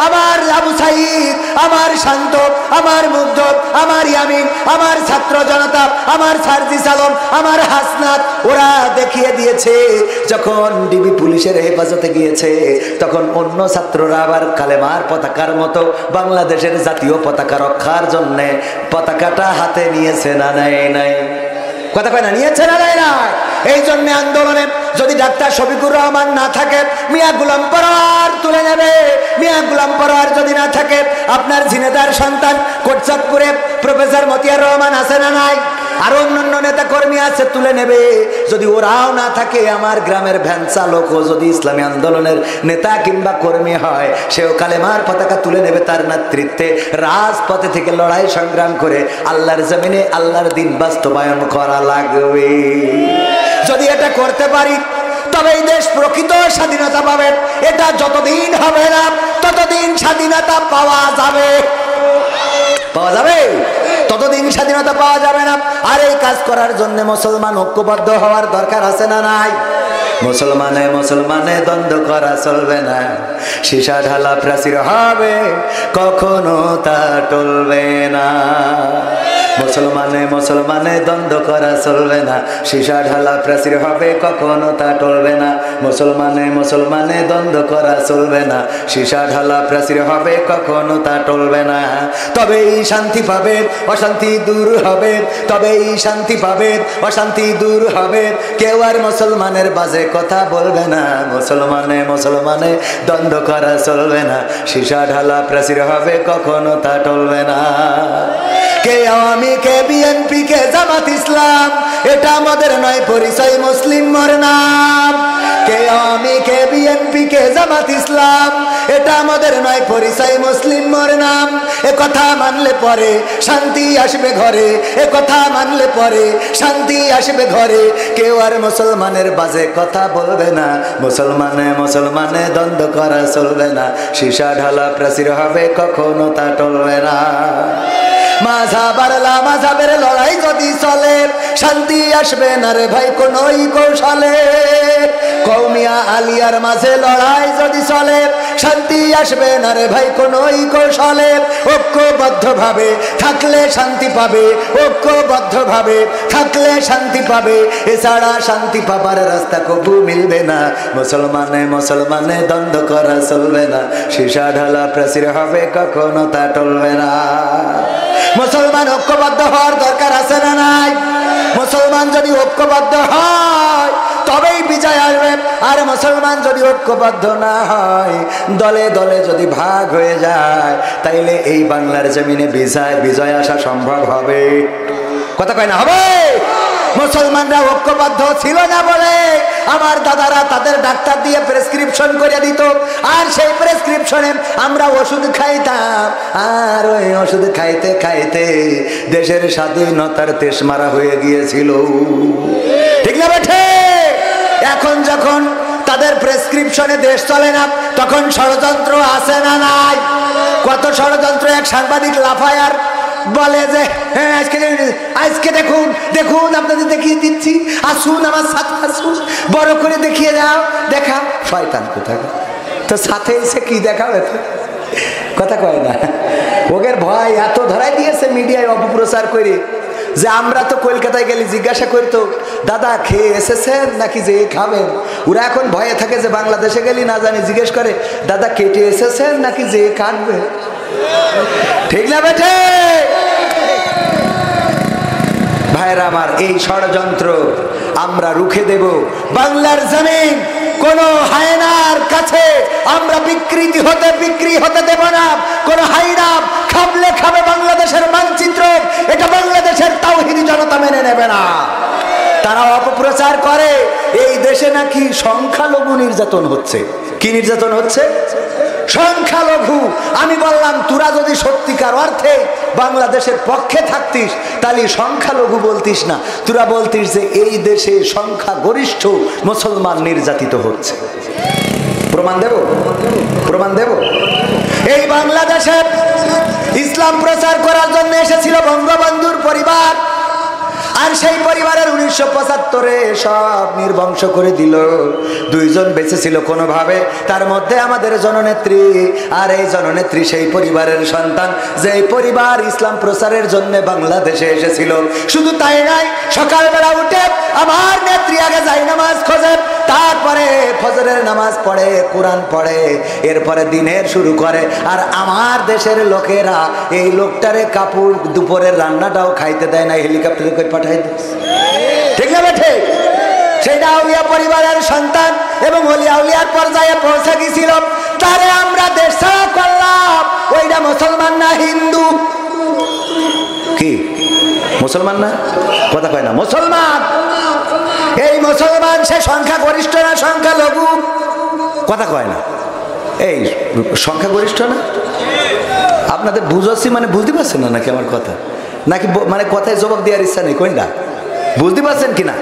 আমার আবু সাঈদ, আমার শান্ত, আমার মুগ্ধ, আমার ইয়ামিন, আমার ছাত্র জনতা, আমার সার্জিস আলম, আমার হাসনাত, ওরা দেখিয়ে দিয়েছে যখন ডিবি পুলিশের হেফাজতে গিয়েছে, তখন অন্য ছাত্ররা আবার কালেমার পতাকার মতো বাংলাদেশের জাতীয় পতাকা রক্ষার জন্য পতাকাটা হাতে নিয়েছে না নাই? কথা কয় না? নিয়েছে না নাই? এই জন্য আন্দোলনে যদি ডাক্তার শফিকুর রহমান না থাকে, মিয়া গোলাম পরোয়ার তুলে নেবে। মিয়া গোলাম পরোয়ার যদি না থাকে, আপনার ঝিনেদার সন্তান কোটচাঁদপুরে প্রফেসর মতিয়ার রহমান আছে না নাই? আর অন্যান্য নেতা কর্মী আছে, তুলে নেবে। যদি ওরাও না থাকে, আমার গ্রামের ভ্যান চালকও যদি ইসলামী আন্দোলনের নেতা কিংবা কর্মী হয়, সেও কালেমার পতাকা তুলে নেবে। তার নেতৃত্বে রাজপথে থেকে লড়াই সংগ্রাম করে আল্লাহর জমিনে আল্লাহর দিন বাস্তবায়ন করা লাগবে। যদি এটা করতে পারি, তবে এই দেশ প্রকৃত স্বাধীনতা পাবে। এটা যতদিন হবে না, ততদিন স্বাধীনতা পাওয়া যাবে, ততদিন স্বাধীনতা পাওয়া যাবে না। আর এই কাজ করার জন্য মুসলমান ঐক্যবদ্ধ হওয়ার দরকার আছে না নাই? মুসলমানে দ্বন্দ্ব করা চলবে না, সীসা ঢালা প্রাচীর হবে, কখনো তা টলবে না। মুসলমানে দ্বন্দ্ব করা চলবে না, সীসা ঢালা প্রাচীর হবে, কখনো তা টলবে না। মুসলমানে দ্বন্দ্ব করা চলবে না, সীসা ঢালা প্রাচীর হবে, কখনো তা টলবে না। তবেই শান্তি পাবে, অশান্তি দূর হবে, তবেই শান্তি পাবে, অশান্তি দূর হবে। কেউ আর মুসলমানের বাজে কথা বলবে না। মুসলমানে দ্বন্দ্ব করা চলবে না, সীসা ঢালা প্রাচীর হবে, কখনো তা টলবে না। কে আওয়ামী, কে বিএনপি, কে জামাত ইসলাম, এটা আমাদের নয় পরিচয়, মুসলিম মোর নাম। কে আওয়ামী, কে বিএনপি, কে জামাত ইসলাম, এটা আমাদের নয় পরিচয়, মুসলিম মোর নাম। এ কথা মানলে পরে শান্তি আসবে ঘরে, এ কথা মানলে পরে শান্তি আসবে ঘরে। কেউ আর মুসলমানের বাজে কথা বলবে না। মুসলমানে দ্বন্দ্ব করা চলবে না, সীসা ঢালা প্রাচীর হবে, কখনো তা টলবে না। মাঝাবের লড়াই যদি চলে শান্তি আসবে না রে ভাই কোনই কৌশলে। কওমিয়া আলিয়ার মাঝে লড়াই যদি চলে শান্তি আসবে না রে ভাই কোনই কৌশলে। ঐক্যবদ্ধ ভাবে থাকলে শান্তি পাবে, ঐক্যবদ্ধ ভাবে থাকলে শান্তি পাবে, এছাড়া শান্তি পাবার রাস্তা কবু মিলবে না। মুসলমানে দ্বন্দ্ব করা চলবে না, সীসা ঢালা প্রাচীর হবে কখনো তা টলবে না। মুসলমান ঐক্যবদ্ধ হওয়ার দরকার আছে না নাই? মুসলমান যদি ঐক্যবদ্ধ হয় তবেই বিজয় আসবে। আর মুসলমান যদি ঐক্যবদ্ধ না হয়, দলে দলে যদি ভাগ হয়ে যায়, তাইলে এই বাংলার জমিনে বিজয় আসা সম্ভব হবে? কথা কয় না হবে? মুসলমানরা ঐক্যবদ্ধ ছিল না বলে আমার দাদারা তাদের ডাক্তার দিয়ে প্রেসক্রিপশন করে দিত, আর সেই প্রেসক্রিপশনে আমরা ওষুধ খাইতাম। আর ওই ওষুধ খাইতে খাইতে দেশের স্বাধীনতার তেজ মারা হয়ে গিয়েছিল। ঠিক না বেঠে? এখন যখন তাদের প্রেসক্রিপশনে দেশ চলে না, তখন ষড়যন্ত্র আছে না নাই? কত ষড়যন্ত্র! এক সাংবাদিক লাফায় আর বলে যে হ্যাঁ আজকে দেখুন দেখুন আপনাদের দেখিয়ে দিচ্ছি, আসুন আমার সাথে আসুন, বড় করে দেখিয়ে দাও। দেখা শয়তান কোথাকার, তো সাথে এসে কি দেখাবে? কথা কয় না। ওদের ভয় এত ধরাই দিয়েছে মিডিয়ায় অপপ্রচার করে যে আমরা তো কলকাতায় গেলে জিজ্ঞাসা করতো দাদা খেয়ে এসেছেন নাকি যে খাবেন। ওরা এখন ভয়ে থাকে যে বাংলাদেশে গেলি না জানি জিজ্ঞেস করে দাদা কেটে এসেছেন নাকি যে কাটবে। ঠিক না বেঠে? ভাইরা আমার, এই ষড়যন্ত্র আমরা রুখে দেব। বাংলার জমিন কোন হায়নার কাছে আমরা বিক্রি হতে দেব না। কোন হায়না খাবলে খাবে বাংলাদেশের মানচিত্র, এটা বাংলাদেশের তাওহীদি জনতা মেনে নেবে না। তারা অপপ্রচার করে এই দেশে নাকি সংখ্যালঘু নির্যাতন হচ্ছে। কি নির্যাতন হচ্ছে? সংখ্যালঘু। আমি বললাম তোরা যদি সত্যিকার অর্থে বাংলাদেশের পক্ষে থাকতিস তাহলে সংখ্যালঘু বলতিস না, তোরা বলতিস যে এই দেশে সংখ্যাগরিষ্ঠ মুসলমান নির্যাতিত হচ্ছে। প্রমাণ দেব? প্রমাণ দেব? এই বাংলাদেশে ইসলাম প্রচার করার জন্য এসেছিল বঙ্গবন্ধুর পরিবার, আর সেই পরিবারের 1975-এ সব নির্বংশ করে দিল। দুইজন বেঁচে ছিল কোনোভাবে, তার মধ্যে আমাদের জননেত্রী। আর এই জননেত্রী সেই পরিবারের সন্তান, যে পরিবার ইসলাম প্রচারের জন্য বাংলাদেশে এসেছিল। শুধু তাই নয়, সকালবেলা উঠে আমার নেত্রী আগে যাই নামাজ খোঁজে, তারপরে ফজরের নামাজ পড়ে, কোরআন পড়ে, এরপরে দিনের শুরু করে। আর আমার দেশের লোকেরা এই লোকটারে কাপড় দুপুরের রান্নাটাও খাইতে দেয় না, হেলিকপ্টারে করে পাঠায় দেয়। ঠিক না বেঠে? সেইটা আউলিয়া পরিবারের সন্তান এবং আউলিয়ার পর্যায়ে পৌঁছে গেছিল, তারে আমরা দেশ ছাড়া করলাম। ওইটা মুসলমান না হিন্দু? কি মুসলমান না? কথা কয় না। মুসলমান। এই মুসলমান সে সংখ্যাগরিষ্ঠ না সংখ্যালঘু? কথা কয় না। এই সংখ্যাগরিষ্ঠ না? আপনাদের বুঝাচ্ছি মানে বুঝতে পারছেন না নাকি আমার কথা? নাকি মানে কথায় জবাব দেওয়ার ইচ্ছা নেই? কোনটা বুঝতে পারছেন কিনা?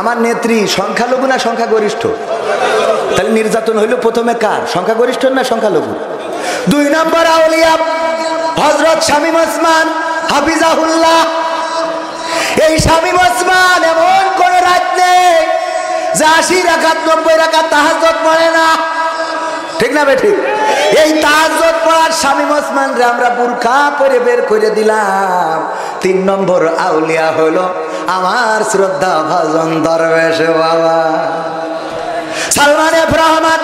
আমার নেত্রী সংখ্যালঘু না সংখ্যাগরিষ্ঠ? তাহলে নির্যাতন হইল প্রথমে কার? সংখ্যাগরিষ্ঠ না সংখ্যালঘু? 2 নম্বর আউলিয়া হযরত শামীম ওসমান হাফিজাহুল্লাহ। এই শামীম ওসমান এমন কোন রাত নেই যে 80 রাকাত 90 রাকাত তাহাজ্জুদ পড়ে না। ঠিক না বেঠিক? এই তাহাজ্জুদ পড়ার শামীম ওসমান রে আমরা বুরকা পরে বের করে দিলাম। 3 নম্বর আউলিয়া হলো আমার শ্রদ্ধা ভাজন দরবেশ বাবা সালমান এফ রহমান।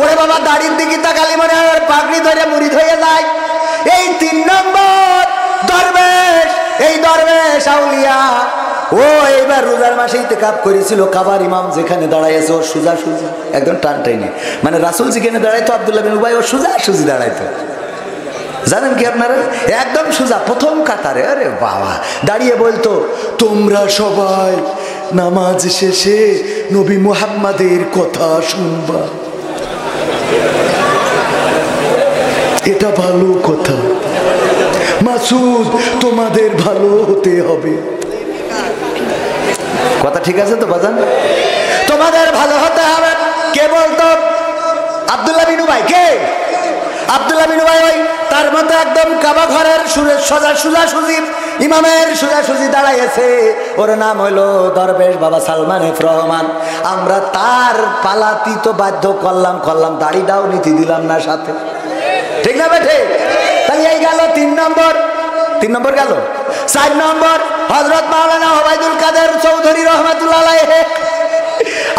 ওরে বাবা, দাড়ির দিকে তাকালি মনে হয় পাগড়ি ধরে মুড়ি হয়ে যায়। এই 3 নম্বর দরবেশ, এই দরবেশ আউলিয়া। ও এইবার রোজার মাসে ইতিকাফ করেছিল, কাবার ইমাম যেখানে দাঁড়াইছে ও সোজা সুজি একদম টান টাইনে, মানে রাসূল যেখানে দাঁড়াইতো আব্দুল্লাহ বিন উবাই ও সোজা সুজি দাঁড়াইতো। জানেন কি আপনারা? একদম সোজা প্রথম কাতারে। আরে বাবা, দাঁড়িয়ে বলতো তোমরা সবাই নামাজ শেষে নবী মুহাম্মাদের কথা শুনবা, এটা ভালো কথা। মাসুদ, তোমাদের ভালো হতে হবে। কথা ঠিক আছে তো বাজান? তোমাদের ভালো হতে হবে। কে বলতো? আব্দুল্লাহ বিন উবাই। কে? আব্দুল্লাহ বিন উবাই ওই তার মতো একদম কাবা ঘরের সোজাসুজি ইমামের সোজাসুজি দাঁড়াইছে। ওর নাম হলো দরবেশ বাবা সালমান এফ রহমান। আমরা তার পালাতি তো বাধ্য করলাম, দাড়িটাও নীতি দিলাম না সাথে, ঠিক না বেঠে? তাহলে এই গেল 3 নম্বর গেল। 4 নম্বর হযরত মাওলানা ওবায়দুল কাদের চৌধুরী রহমাতুল্লাহ আলাইহি।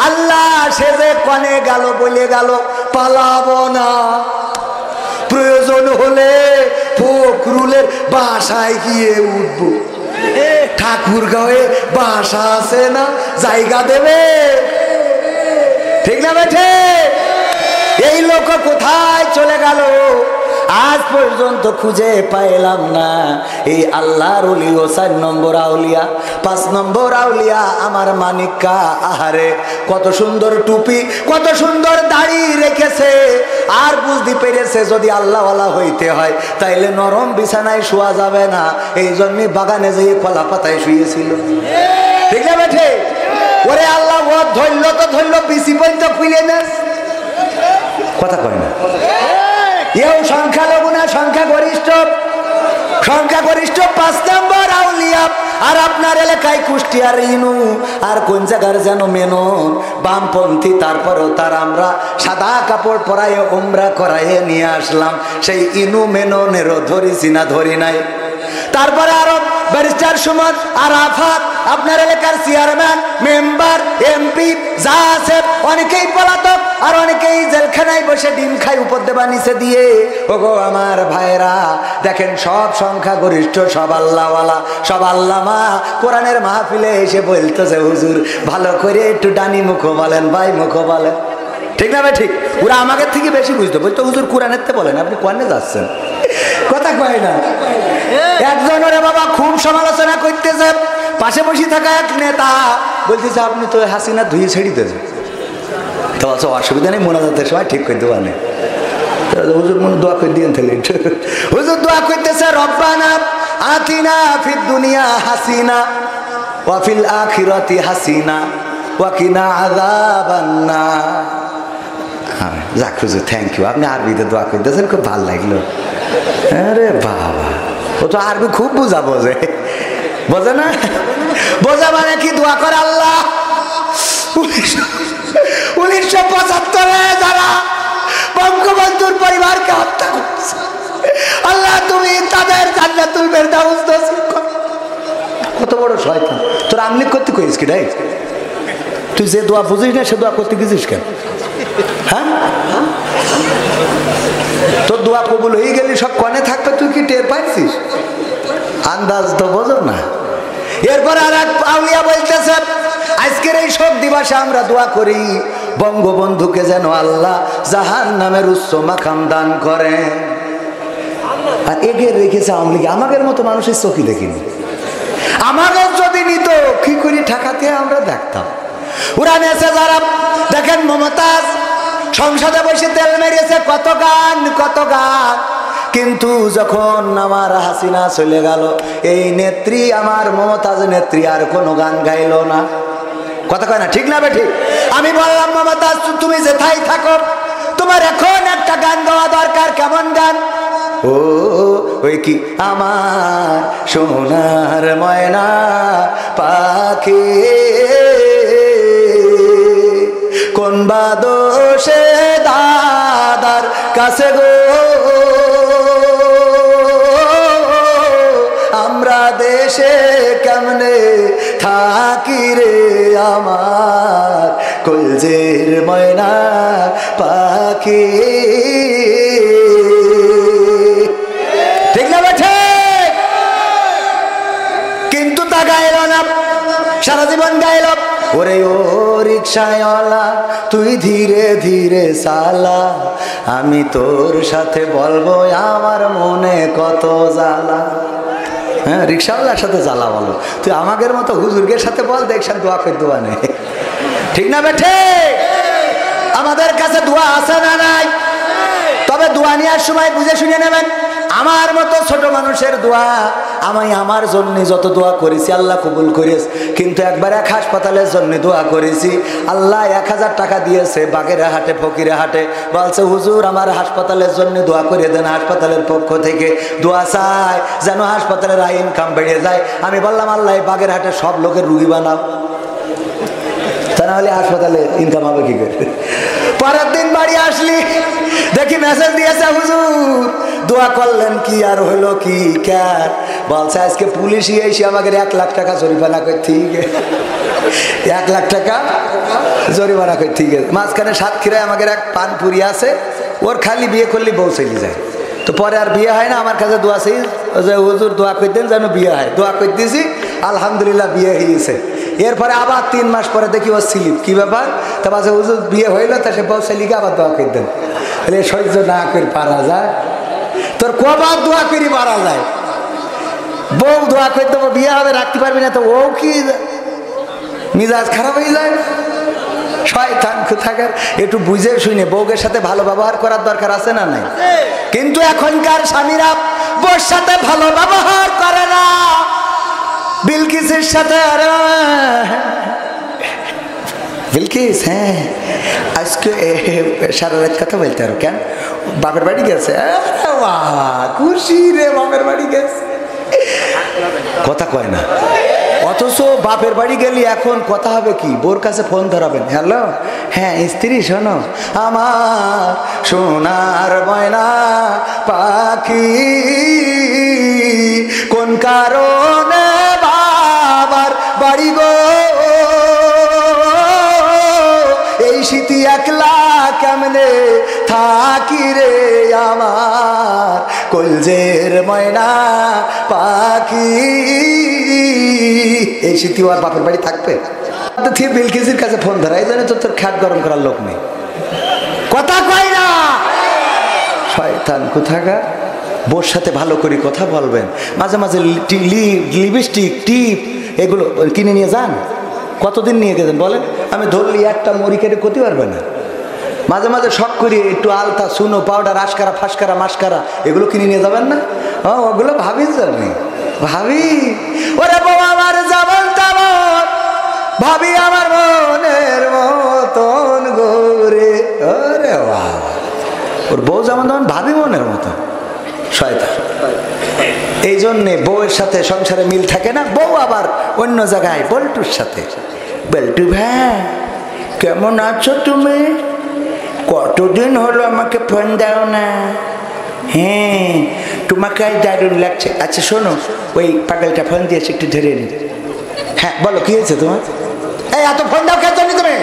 আল্লাহ সে যে কনে গেল বলে গেল পালাবো না, প্রয়োজন হলে ফখরুলের বাসায় গিয়ে উঠবো, ঠাকুরগাঁওয়ে বাসা আছে না, জায়গা দেবে, ঠিক না বেঠে? এই লোক কোথায় চলে গেল আজ পর্যন্ত খুঁজে পাইলাম না। এই আল্লাহর ওলি ও 4 নম্বর আউলিয়া। 5 নম্বর আউলিয়া আমার মানিকা। আহারে কত সুন্দর টুপি, কত সুন্দর দাড়ি রেখেছে। আর বুঝতে পেরেছে যদি আল্লাহওয়ালা হইতে হয় তাইলে নরম বিছানায় শোয়া যাবে না, এই জন্য বাগানে যেয়ে কলা পাতায় শুয়েছিল, ঠিক না বেঠে? ওরে আল্লাহ ও ধরল তো ধরল, বিসি পর্যন্ত খুলে না, কথা কয় না। এও সংখ্যালঘু না সংখ্যাগরিষ্ঠ? 5 নম্বর আউলিয়া। আর আপনার এলাকায় কুষ্টিয়ার ইনু, আর কোন জায়গার যেন মেনন, বামপন্থী। তারপরেও তার আমরা সাদা কাপড় পরায় উমরা করাইয়ে নিয়ে আসলাম। সেই ইনু মেননেরও ধরিছি না, ধরি নাই। তারপরে আরো ব্যারিস্টার সুমন আর আফাত, আপনার এলাকার চেয়ারম্যান, মেম্বার, এমপি যা আছে, অনেকেই পলাতক আর অনেকেই জেলখানায় বসে ডিম খায় উপর দেবা নিচে দিয়ে। ওগো আমার ভাইরা দেখেন, সব সংখ্যা গরিষ্ঠ, সব আল্লাহওয়ালা, সব আল্লামা। কোরআনের মাহফিলে এসে বলতেছে হুজুর ভালো করে একটু ডানি মুখ বলেন, ভাই মুখ বলেন, ঠিক না ভাই? ঠিক। ওরা আমাদের থেকে বেশি বুঝতো, বলতো হুজুর কোরআনের তে বলেন, আপনি কোরআনে যাচ্ছেন, কথা কয় না। একজন ওরে বাবা খুব সমালোচনা করতেছে, পাশে বসে থাকা এক নেতা বলতেছে আপনি তো হাসিনা ধুয়ে ছেড়ে দিয়েছেন, তো অসুবিধা নেই, মোনাজাতের সময় ঠিক করে দেওয়া নেই। হুজুর মনে দোয়া করে দিয়েন তাহলে। হুজুর দোয়া করতেছে রব্বানা আতিনা ফিদ দুনিয়া হাসিনা ওয়া ফিল আখিরাতি হাসিনা ওয়া কিনা আযাবান নার। যাক হুজুর থ্যাংক ইউ, আপনি আরবিতে দোয়া করতেছেন, খুব ভালো লাগলো। আরে বাবা, ও তো আরবি খুব বোঝা, বোঝে না? বোঝা মানে কি? দোয়া করে আল্লাহ 1975-এ যারা বঙ্গবন্ধুর পরিবারকে হত্যা করছে, আল্লাহ তুমি তাদের জান্নাতুল ফেরদাউস নসিব করো। কত বড় শয়তান! তোর আমলিক করতে কইস কি রে? তুই যে দোয়া বুঝিস না সে দোয়া করতে গেছিস কেন? হ্যাঁ, তোর দোয়া কবুল হয়ে গেলি সব কনে থাকবে, তুই কি টের পাইছিস? আন্দাজ তো বোঝো না। এরপর আর এক আউলিয়া বলতেছে আজকের এই শোক দিবসে আমরা দোয়া করি বঙ্গবন্ধুকে যেন আল্লাহ জাহান্নামের উচ্চ মাকাম দান করে। আর এগিয়ে রেখেছে আওয়ামী লীগ। আমাদের মতো মানুষের চোখই দেখিনি। আমাদের যদি নিত কি করে ঠেকাতে আমরা দেখতাম। ওরা নেছে যারা দেখেন, মমতাজ সংসদে বসে তেল মেরেছে, কত গান কত গান, কিন্তু যখন আমার হাসিনা চলে গেল, এই নেত্রী আমার মমতাজ নেত্রী আর কোনো গান গাইল না, কথা কয় না, ঠিক না বেঠিক? আমি বললাম মমতাজ তুমি যেথায় থাকো, তোমার এখন একটা গান গাওয়া দরকার। কেমন গান? ও ওই কি আমার সোনার ময়না পাখি, কোন বাদোষে দাদার কাছে গো আমরা দেশে কেমনে থাকি রে আমার কলজের ময়না পাখি, ঠিক না বেঠে? কিন্তু তা গাইল না, সারা জীবন গাইল ওরে ও রিকশাওয়ালা তুই ধীরে ধীরে চালা, আমি তোর সাথে বলবো আমার মনে কত জ্বালা। হ্যাঁ, রিকশাওয়ালার সাথে জ্বালা বলো, তুই আমাদের মতো হুজুরগের সাথে বল, দেখছেন দোয়া করে দোয়া নেই, ঠিক না বেঠে? আমাদের কাছে দোয়া আছে না নাই? তবে দোয়া নেওয়ার সময় বুঝে শুনে নেবেন। আমার আমার মতো ছোট মানুষের দোয়া, আমি আমার জন্য যত দোয়া করেছি আল্লাহ কবুল করেছে, কিন্তু একবার এক হাসপাতালের জন্য দোয়া করেছি, আল্লাহ 1000 টাকা দিয়েছে বাগেরহাটে ফকিরহাটে, বলছে হুজুর আমার হাসপাতালের জন্য দোয়া করে দেন, হাসপাতালের পক্ষ থেকে দোয়া চাই যেন হাসপাতালের ইনকাম বেড়ে যায়। আমি বললাম আল্লাহ বাগেরহাটে সব লোকের রুগী বানাও, তা নাহলে হাসপাতালে ইনকাম হবে কি করে। পরের দিন বাড়ি আসলি দেখি মেসেজ দিয়েছে হুজুর দোয়া করলেন কি আর হইলো কি ক্যার, বলছে আজকে পুলিশই এসে আমাকে 1 লাখ টাকা জরিমানা করে, ঠিক 1 লাখ টাকা জরিমানা করে, ঠিক আছে। মাঝখানে সাতক্ষীরায় আমাকে এক পানপুরি আছে, ওর খালি বিয়ে করলে বউ চলে যায়, তো পরে আর বিয়ে হয় না। আমার কাছে দোয়া চাই যে হুজুর দোয়া করতেন যেন বিয়ে হয়, দোয়া করে দিয়েছি আলহামদুলিল্লাহ বিয়ে হয়েছে। এরপরে আবার 3 মাস পরে দেখি ও স্লিপ, কি ব্যাপার, তা বলছে হুজুর বিয়ে হইলো, তা সে বউ ছেলেকে আবার দোয়া করে দেন। তাহলে সহ্য না করে পারা যায়, তোর কবার দোয়া করি পারা যায়, বউ দোয়া করে দেবো বিয়ে হবে রাখতে পারবি না, তো ও কি মিজাজ খারাপ হয়ে যায়। শয়তান কোথাকার, একটু বুঝে শুনে বউকের সাথে ভালো ব্যবহার করার দরকার আছে না নাই? কিন্তু এখনকার স্বামীরা বউর সাথে ভালো ব্যবহার করে না। বিলকিসের সাথে, আরে বিলকিস হ্যাঁ আজকে সারা রাত কথা বলতে আরো কেন, বাপের বাড়ি গেছে, খুশি রে বাপের বাড়ি গেছে, কথা কয় না। অথচ বাপের বাড়ি গেলি এখন কথা হবে কি, বোর কাছে ফোন ধরাবেন, হ্যালো হ্যাঁ স্ত্রী শোনো আমার সোনার ময়না পাখি কোন কারণে বাবার বাড়ি গো এই শীতি একলা কেমনে থাকি রে আমার কলজের ময়না পাখি, এই শীতি আর বাপের বাড়ি থাকবে। বিলকিসের কাছে ফোন ধরা, এই জন্য তো তোর খ্যাট গরম করার লোক নেই, কথা কয় না। শয়তান কোথাকার, বোর সাথে ভালো করে কথা বলবেন, মাঝে মাঝে লিপস্টিক টিপ এগুলো কিনে নিয়ে যান। কতদিন নিয়ে গেছেন বলেন, আমি ধরলি একটা মুড়ি কেটে করতে পারবে না। মাঝে মাঝে শখ করি একটু আলতা সুনো পাউডার আশকারা ফাঁসকারা মাসকারা এগুলো কিনে নিয়ে যাবেন না, ওগুলো ভাবি জানি ভাবি, ওরে বউ আমার যেমন তেমন ভাবি আমার মনের মতন গোরে, ওরে বাবা ওর বউ যেমন তেমন ভাবি মনের মতন। শয়তান, এই জন্যে বউয়ের সাথে সংসারে মিল থাকে না, বউ আবার অন্য জায়গায় বল্টুর সাথে, বল্টু ভাই কেমন আছো তুমি, কতদিন হলো আমাকে ফোন দাও না, হ্যাঁ তোমাকে আজ দারুণ লাগছে। আচ্ছা শোনো ওই পাগলটা ফোন দিয়েছে একটু ধরে নি, হ্যাঁ বলো কি হয়েছে তোমার, এই এত ফোন দাও কেন জন্য, তুমি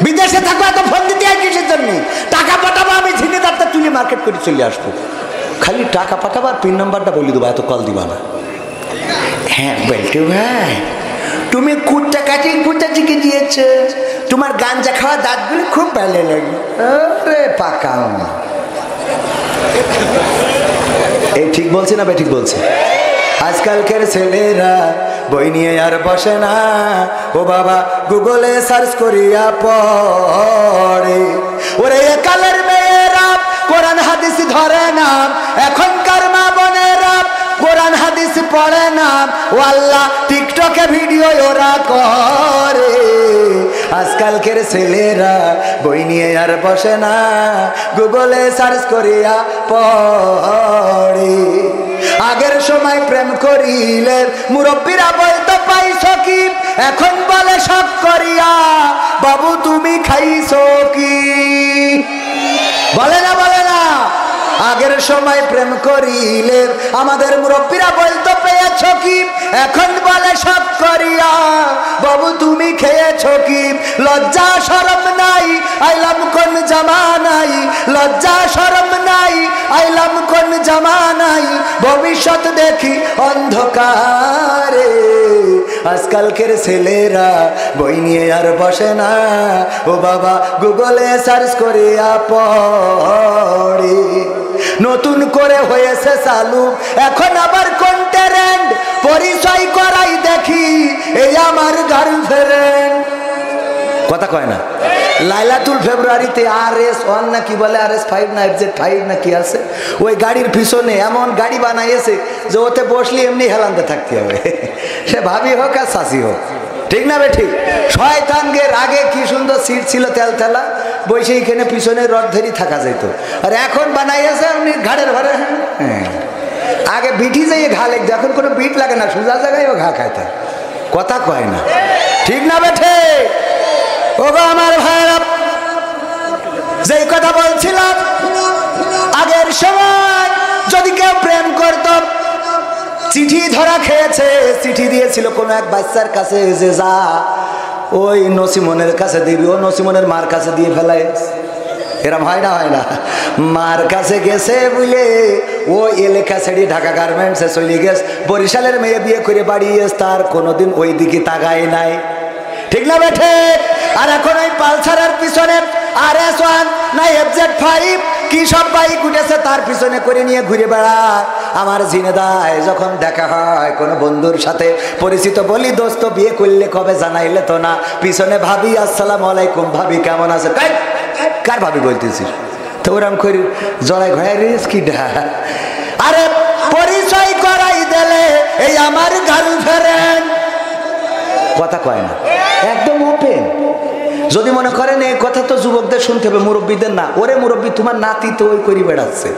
বিদেশে থাকো এত ফোন দিতে হয় কিসের জন্য, টাকা পাঠাবো আমি ঝিনে দাঁড়তে তুলে মার্কেট করে চলে আসবো, খালি টাকা পাঠাবো আর পিন নাম্বারটা বলে দেবো, এত কল দিবা না। হ্যাঁ বলতো ভাই তুমি কুটটা কাটিং কুটটা শিখে দিয়েছে, তোমার গাঞ্জা খাওয়া দাঁতগুলো খুব ভালো লাগে, আরে পাকা। এই ঠিক বলছে না ঠিক বলছে? আজকালকার ছেলেরা বই নিয়ে আর বসে না, ও বাবা গুগলে সার্চ করিয়া পড়ে, ওরে কালের মেয়েরা কোরআন হাদিস ধরে না, এখনকার মা বোনেরা কোরআন হাদিস পড়ে না, ও আল্লাহ টিকটকে ভিডিও ওরা করে। আজকালকের ছেলেরা বই নিয়ে আর বসে না, গুগলে সার্চ করিয়া পড়ে। আগের সময় প্রেম করিলে মুরব্বীরা বলতো পাইছো কি, এখন বলে সব করিয়া বাবু তুমি খাইছো কি, বলে না বলে না। আগের সময় প্রেম করিলে আমাদের মুরব্বীরা বলতো পেয়েছো কি, এখন বলে সব করিয়া বাবু তুমি খেয়েছো কি। লজ্জা শরম নাই আইলাম কোন জামানাই, লজ্জা শরম নাই আইলাম কোন জামানাই, ভবিষ্যৎ দেখি অন্ধকারে। আজকালকের ছেলেরা বই নিয়ে আর বসে না, ও বাবা গুগলে সার্চ করিয়া পড়ে। নতুন করে হয়েছে চালু এখন আবার কোন ট্রেন্ড, পরিচয় করাই দেখি এই আমার গার্লফ্রেন্ড, কথা কয় না। লাইলাতুল ফেব্রুয়ারিতে RS1 না কি বলে, RS5 না FZ5 না কি আছে, ওই গাড়ির পিছনে এমন গাড়ি বানাইছে যে ওতে বসলে এমনি হেলান্তে থাকতে হবে, সে ভাবি হোক আর শাশি হোক, ঠিক না বেঠিক? শয়তানদের আগে কি সুন্দর সিট ছিল তেলতেলা, বসে এইখানে পিছনে রড ধরি থাকা যেত, আর এখন বানাইছে আপনি ঘাড়ের ঘরে। হ্যাঁ, আগে বিটি যাইয়ে ঘা লেগে, এখন কোনো বিট লাগে না, সোজা জায়গায় ও ঘা খাইতে, কথা কয় না, ঠিক না বেঠে? ওগো আমার ভাইরা, যেই কথা বলছিলাম, আগের সময় যদি কেউ প্রেম করত, চিঠি ধরা খেয়েছে, চিঠি দিয়েছিল কোনো এক বাচ্চার কাছে যে যা ওই নসিমনের কাছে দিবি, ও নসিমনের মার কাছে দিয়ে ফেলায়, এরম হয় না? হয় না? মার কাছে গেছে বুঝলে ও এলাকা ছেড়ে ঢাকা গার্মেন্টসে চলে গেছে, বরিশালের মেয়ে বিয়ে করে বাড়িয়েছে, তার কোনোদিন ওই দিকে তাকায় নাই, ঠিক না বেঠে? আর এখন ওই পালসারের পিছনে RS1 না FZ5 কি সব বাইক উঠেছে, তার পিছনে করে নিয়ে ঘুরে বেড়ায়। আমার ঝিনেদায় যখন দেখা হয় কোনো বন্ধুর সাথে পরিচিত, বলি দোস্ত বিয়ে করলে কবে জানাইলে তো না, পিছনে ভাবি আসসালামু আলাইকুম, ভাবি কেমন আছে, কার ভাবি বলতেছিস? তো ওরম করে জড়াই ঘড়াই রেস কি ডা, আরে পরিচয় করাই দিলে এই আমার গার্লফ্রেন্ড, কথা কয় না, একদম ওপেন। যদি মনে করেন এই কথা তো যুবকদের শুনতে হবে, মুরব্বীদের না। ওরে মুরব্বী, তোমার নাতি তো ওই করি বেড়াচ্ছে,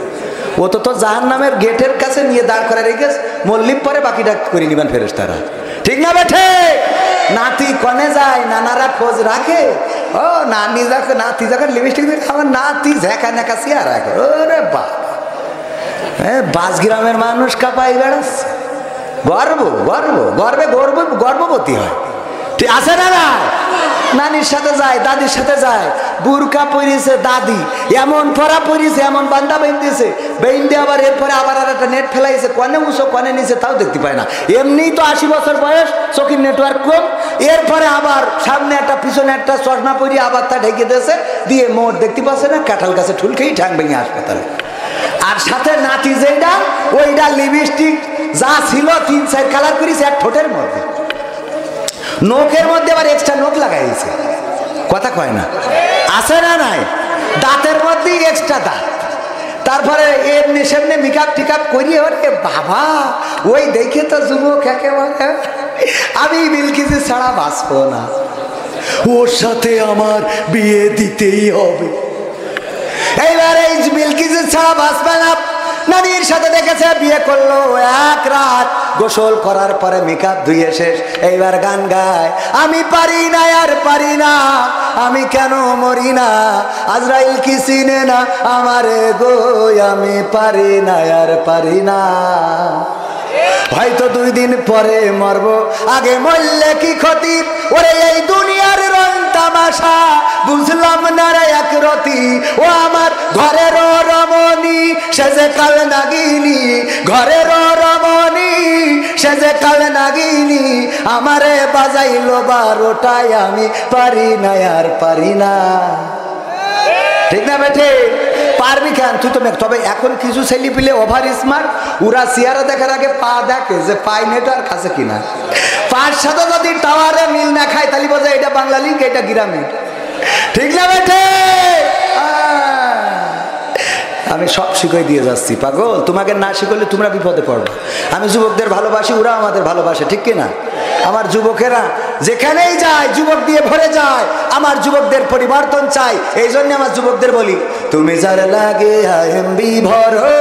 ও তো জাহান্নামের গেটের কাছে নিয়ে দাঁড় করে রেখে মল্লিক পরে বাকিটা করে নিবেন ফেরেশতারা, ঠিক না বেঠে? নাতি কনে যায়, নানারা খোঁজ রাখে, ও নানি যখন নাতি যখন লিপস্টিক দিয়ে, আমার নাতি ঝেঁকা নেকা সিয়া রাখে, ওরে বা বাস গ্রামের মানুষ কাপাই বেড়াচ্ছে, গর্ববতী হয়, ঠিক আছে না? না, নানির সাথে যায়, দাদির সাথে যায়, বুরকা পরিছে দাদি, এমন পরা পরিছে, এমন বান্দা বেঁধেছে, বেঁধে আবার এরপরে আবার আর একটা নেট ফেলাইছে, কনে উঁচো কনে নিচে তাও দেখতে পায় না, এমনি তো 80 বছর বয়স, চোখের নেটওয়ার্ক কম, এরপরে আবার সামনে একটা পিছনে একটা চশমা পরিয়ে আবার তা ঢেকে দিয়েছে, দিয়ে মোট দেখতে পাচ্ছে না, কাঁঠাল গাছে ঠুল খেয়ে ঠ্যাং ভেঙে হাসপাতালে। আর সাথে নাতি যেটা, ওইটা লিপস্টিক যা ছিল 3-4 কালার করেছে এক ঠোঁটের মধ্যে, নোকের মধ্যে আবার এক্সট্রা নোক লাগাইছে, কথা কয় না, আছে না নাই? দাঁতের মধ্যে এক্সট্রা দাঁত, তারপরে এমনি সেমনি মেকআপ টিকআপ করিয়ে, ওরে বাবা, ওই দেখে তো যুবক একেবারে, আমি বিলকিস ছাড়া বাঁচবো না, ওর সাথে আমার বিয়ে দিতেই হবে। এইবার এই বিলকিস ছাড়া বাঁচবে না, নানির সাথে দেখেছে, বিয়ে করলো, এক রাত গোসল করার পরে মেকআপ ধুয়ে শেষ, এইবার গান গায়, আমি পারি না আর পারি না, আমি কেন মরি না, আজরাইল কি চিনে না আমারে গো, আমি পারি না আর পারি না, হয়তো 2 দিন পরে মরবো, আগে মরলে কি ক্ষতি, ওরে এই দুনিয়ার রং তামাশা বুঝলাম না রে এক রতি, ও আমার ঘরের রমণী সে যে কাল নাগিনী, ঘরের রমণী সে যে কাল নাগিনী, আমারে বাজাইলো 12টায়, আমি পারি না আর পারি না, ঠিক না বেঠে? পারবি কেন তুই? তো তবে এখন কিছু ছেলে পিলে ওভার স্মার্ট, ওরা চেয়ারে দেখার আগে পা দেখে যে পাই নেটওয়ার্ক আছে কিনা, পার সাথে যদি টাওয়ারে মিল না খায় তাহলে বোঝে এটা বাংলা লিঙ্ক, এটা গ্রামে, ঠিক না বেঠে? আমি সব শিখিয়ে দিয়ে যাচ্ছি পাগল, তোমাকে না শিখলে তোমরা বিপদে পড়বে। আমি যুবকদের ভালোবাসি, ওরা আমাদের ভালোবাসে, ঠিক কিনা? আমার যুবকেরা যেখানেই যায় যুবক দিয়ে ভরে যায়, আমার যুবকদের পরিবর্তন চাই, এই জন্য আমার যুবকদের বলি, তুমি যার লাগে এমবি ভরো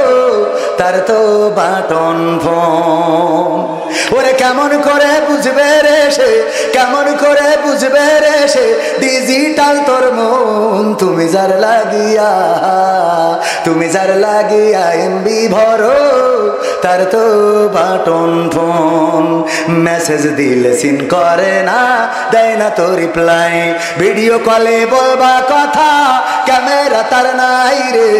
তার তো বাটন ফোন, ওরে কেমন করে বুঝবে রে সে, কেমন করে বুঝবে রে সে, ডিজিটাল তোর মন, তুমি যার লাগিয়া, তুমি যার লাগিয়া এমবি ভরো তার তো বাটন ফোন, মেসেজ দিলে সিন করে না, দেয় না তো রিপ্লাই, ভিডিও কলে বলবা কথা, ক্যামেরা তার নাই রে,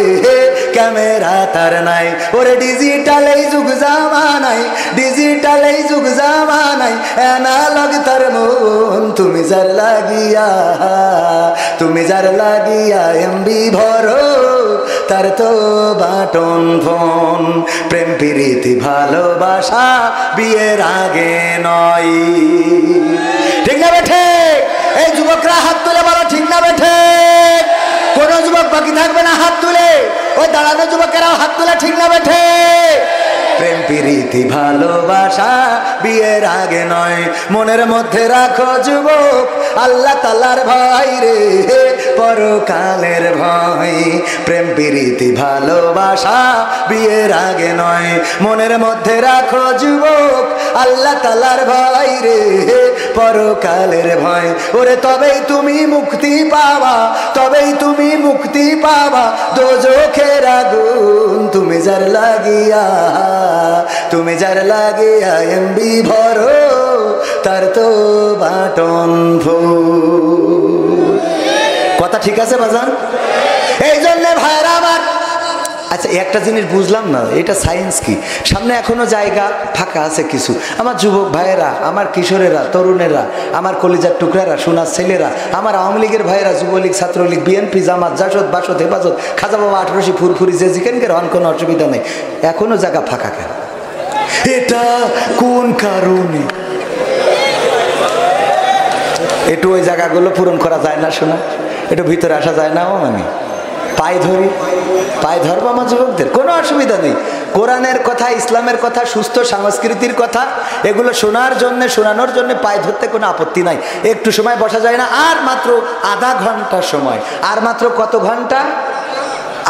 ক্যামেরা তার নাই, ওরে ডিজিটাল এই যুগ জামানাই, ডিজিটাল এই যুগ জামানাই, অ্যানালগ তার মন, তুমি যার লাগিয়া, তুমি যার লাগিয়া এমবি ভরো তার তো বাটন ফোন, প্রেম প্রীতি ভালোবাসা বিয়ের আগে নয়, ঠিক না বেঠে? এই যুবকরা হাত তুলে বলো ঠিক না বেঠে? কোন যুবক বাকি থাকবে না হাত তুলে? ওই দাঁড়ানো যুবকেরাও হাত তুলে ঠিক না বেঠে? প্রেম প্রীতি ভালোবাসা বিয়ের আগে নয়, মনের মধ্যে রাখো যুবক আল্লাহ তাআলার ভয় রে, পরকালের ভয়। প্রেম প্রীতি ভালোবাসা বিয়ের আগে নয়, মনের মধ্যে রাখো যুবক আল্লাহ তাআলার ভয় রে, পরকালের ভয়। ওরে তবেই তুমি মুক্তি পাবা, তবেই তুমি মুক্তি পাবা দোজখের আগুন তুমি যার লাগিয়া, তুমি যার লাগিয়া এমবি ভরো তার তো বাটন ফুল। কথা ঠিক আছে বাজান? এই জন্যে ভাইরা আমার, আচ্ছা একটা জিনিস বুঝলাম না, এটা সায়েন্স কি? সামনে এখনো জায়গা ফাঁকা আছে কিছু। আমার যুবক ভাইয়েরা, আমার কিশোরেরা, তরুণেরা, আমার কলিজার টুকরারা, সোনার ছেলেরা, আমার আওয়ামী লীগের ভাইয়েরা, যুবলীগ, ছাত্রলীগ, বিএনপি, জামাত, জাসদ, বাসদ, হেফাজত, খাজা বাবা, 18 ফুরফুরি যে যেখানকার হন, কোনো অসুবিধা নেই। এখনো জায়গা ফাঁকা কেন? এটা কোন কারণে? একটু ওই জায়গাগুলো পূরণ করা যায় না শোনা? একটু ভিতরে আসা যায় না? মানে পায়ে ধরি, পায়ে ধরবো আমার যুবকদের, কোনো অসুবিধা নেই। কোরআনের কথা, ইসলামের কথা, সুস্থ সংস্কৃতির কথা, এগুলো শোনার জন্য, শোনানোর জন্য পায়ে ধরতে কোনো আপত্তি নাই। একটু সময় বসা যায় না? আর মাত্র আধা ঘন্টা সময়, আর মাত্র কত ঘন্টা?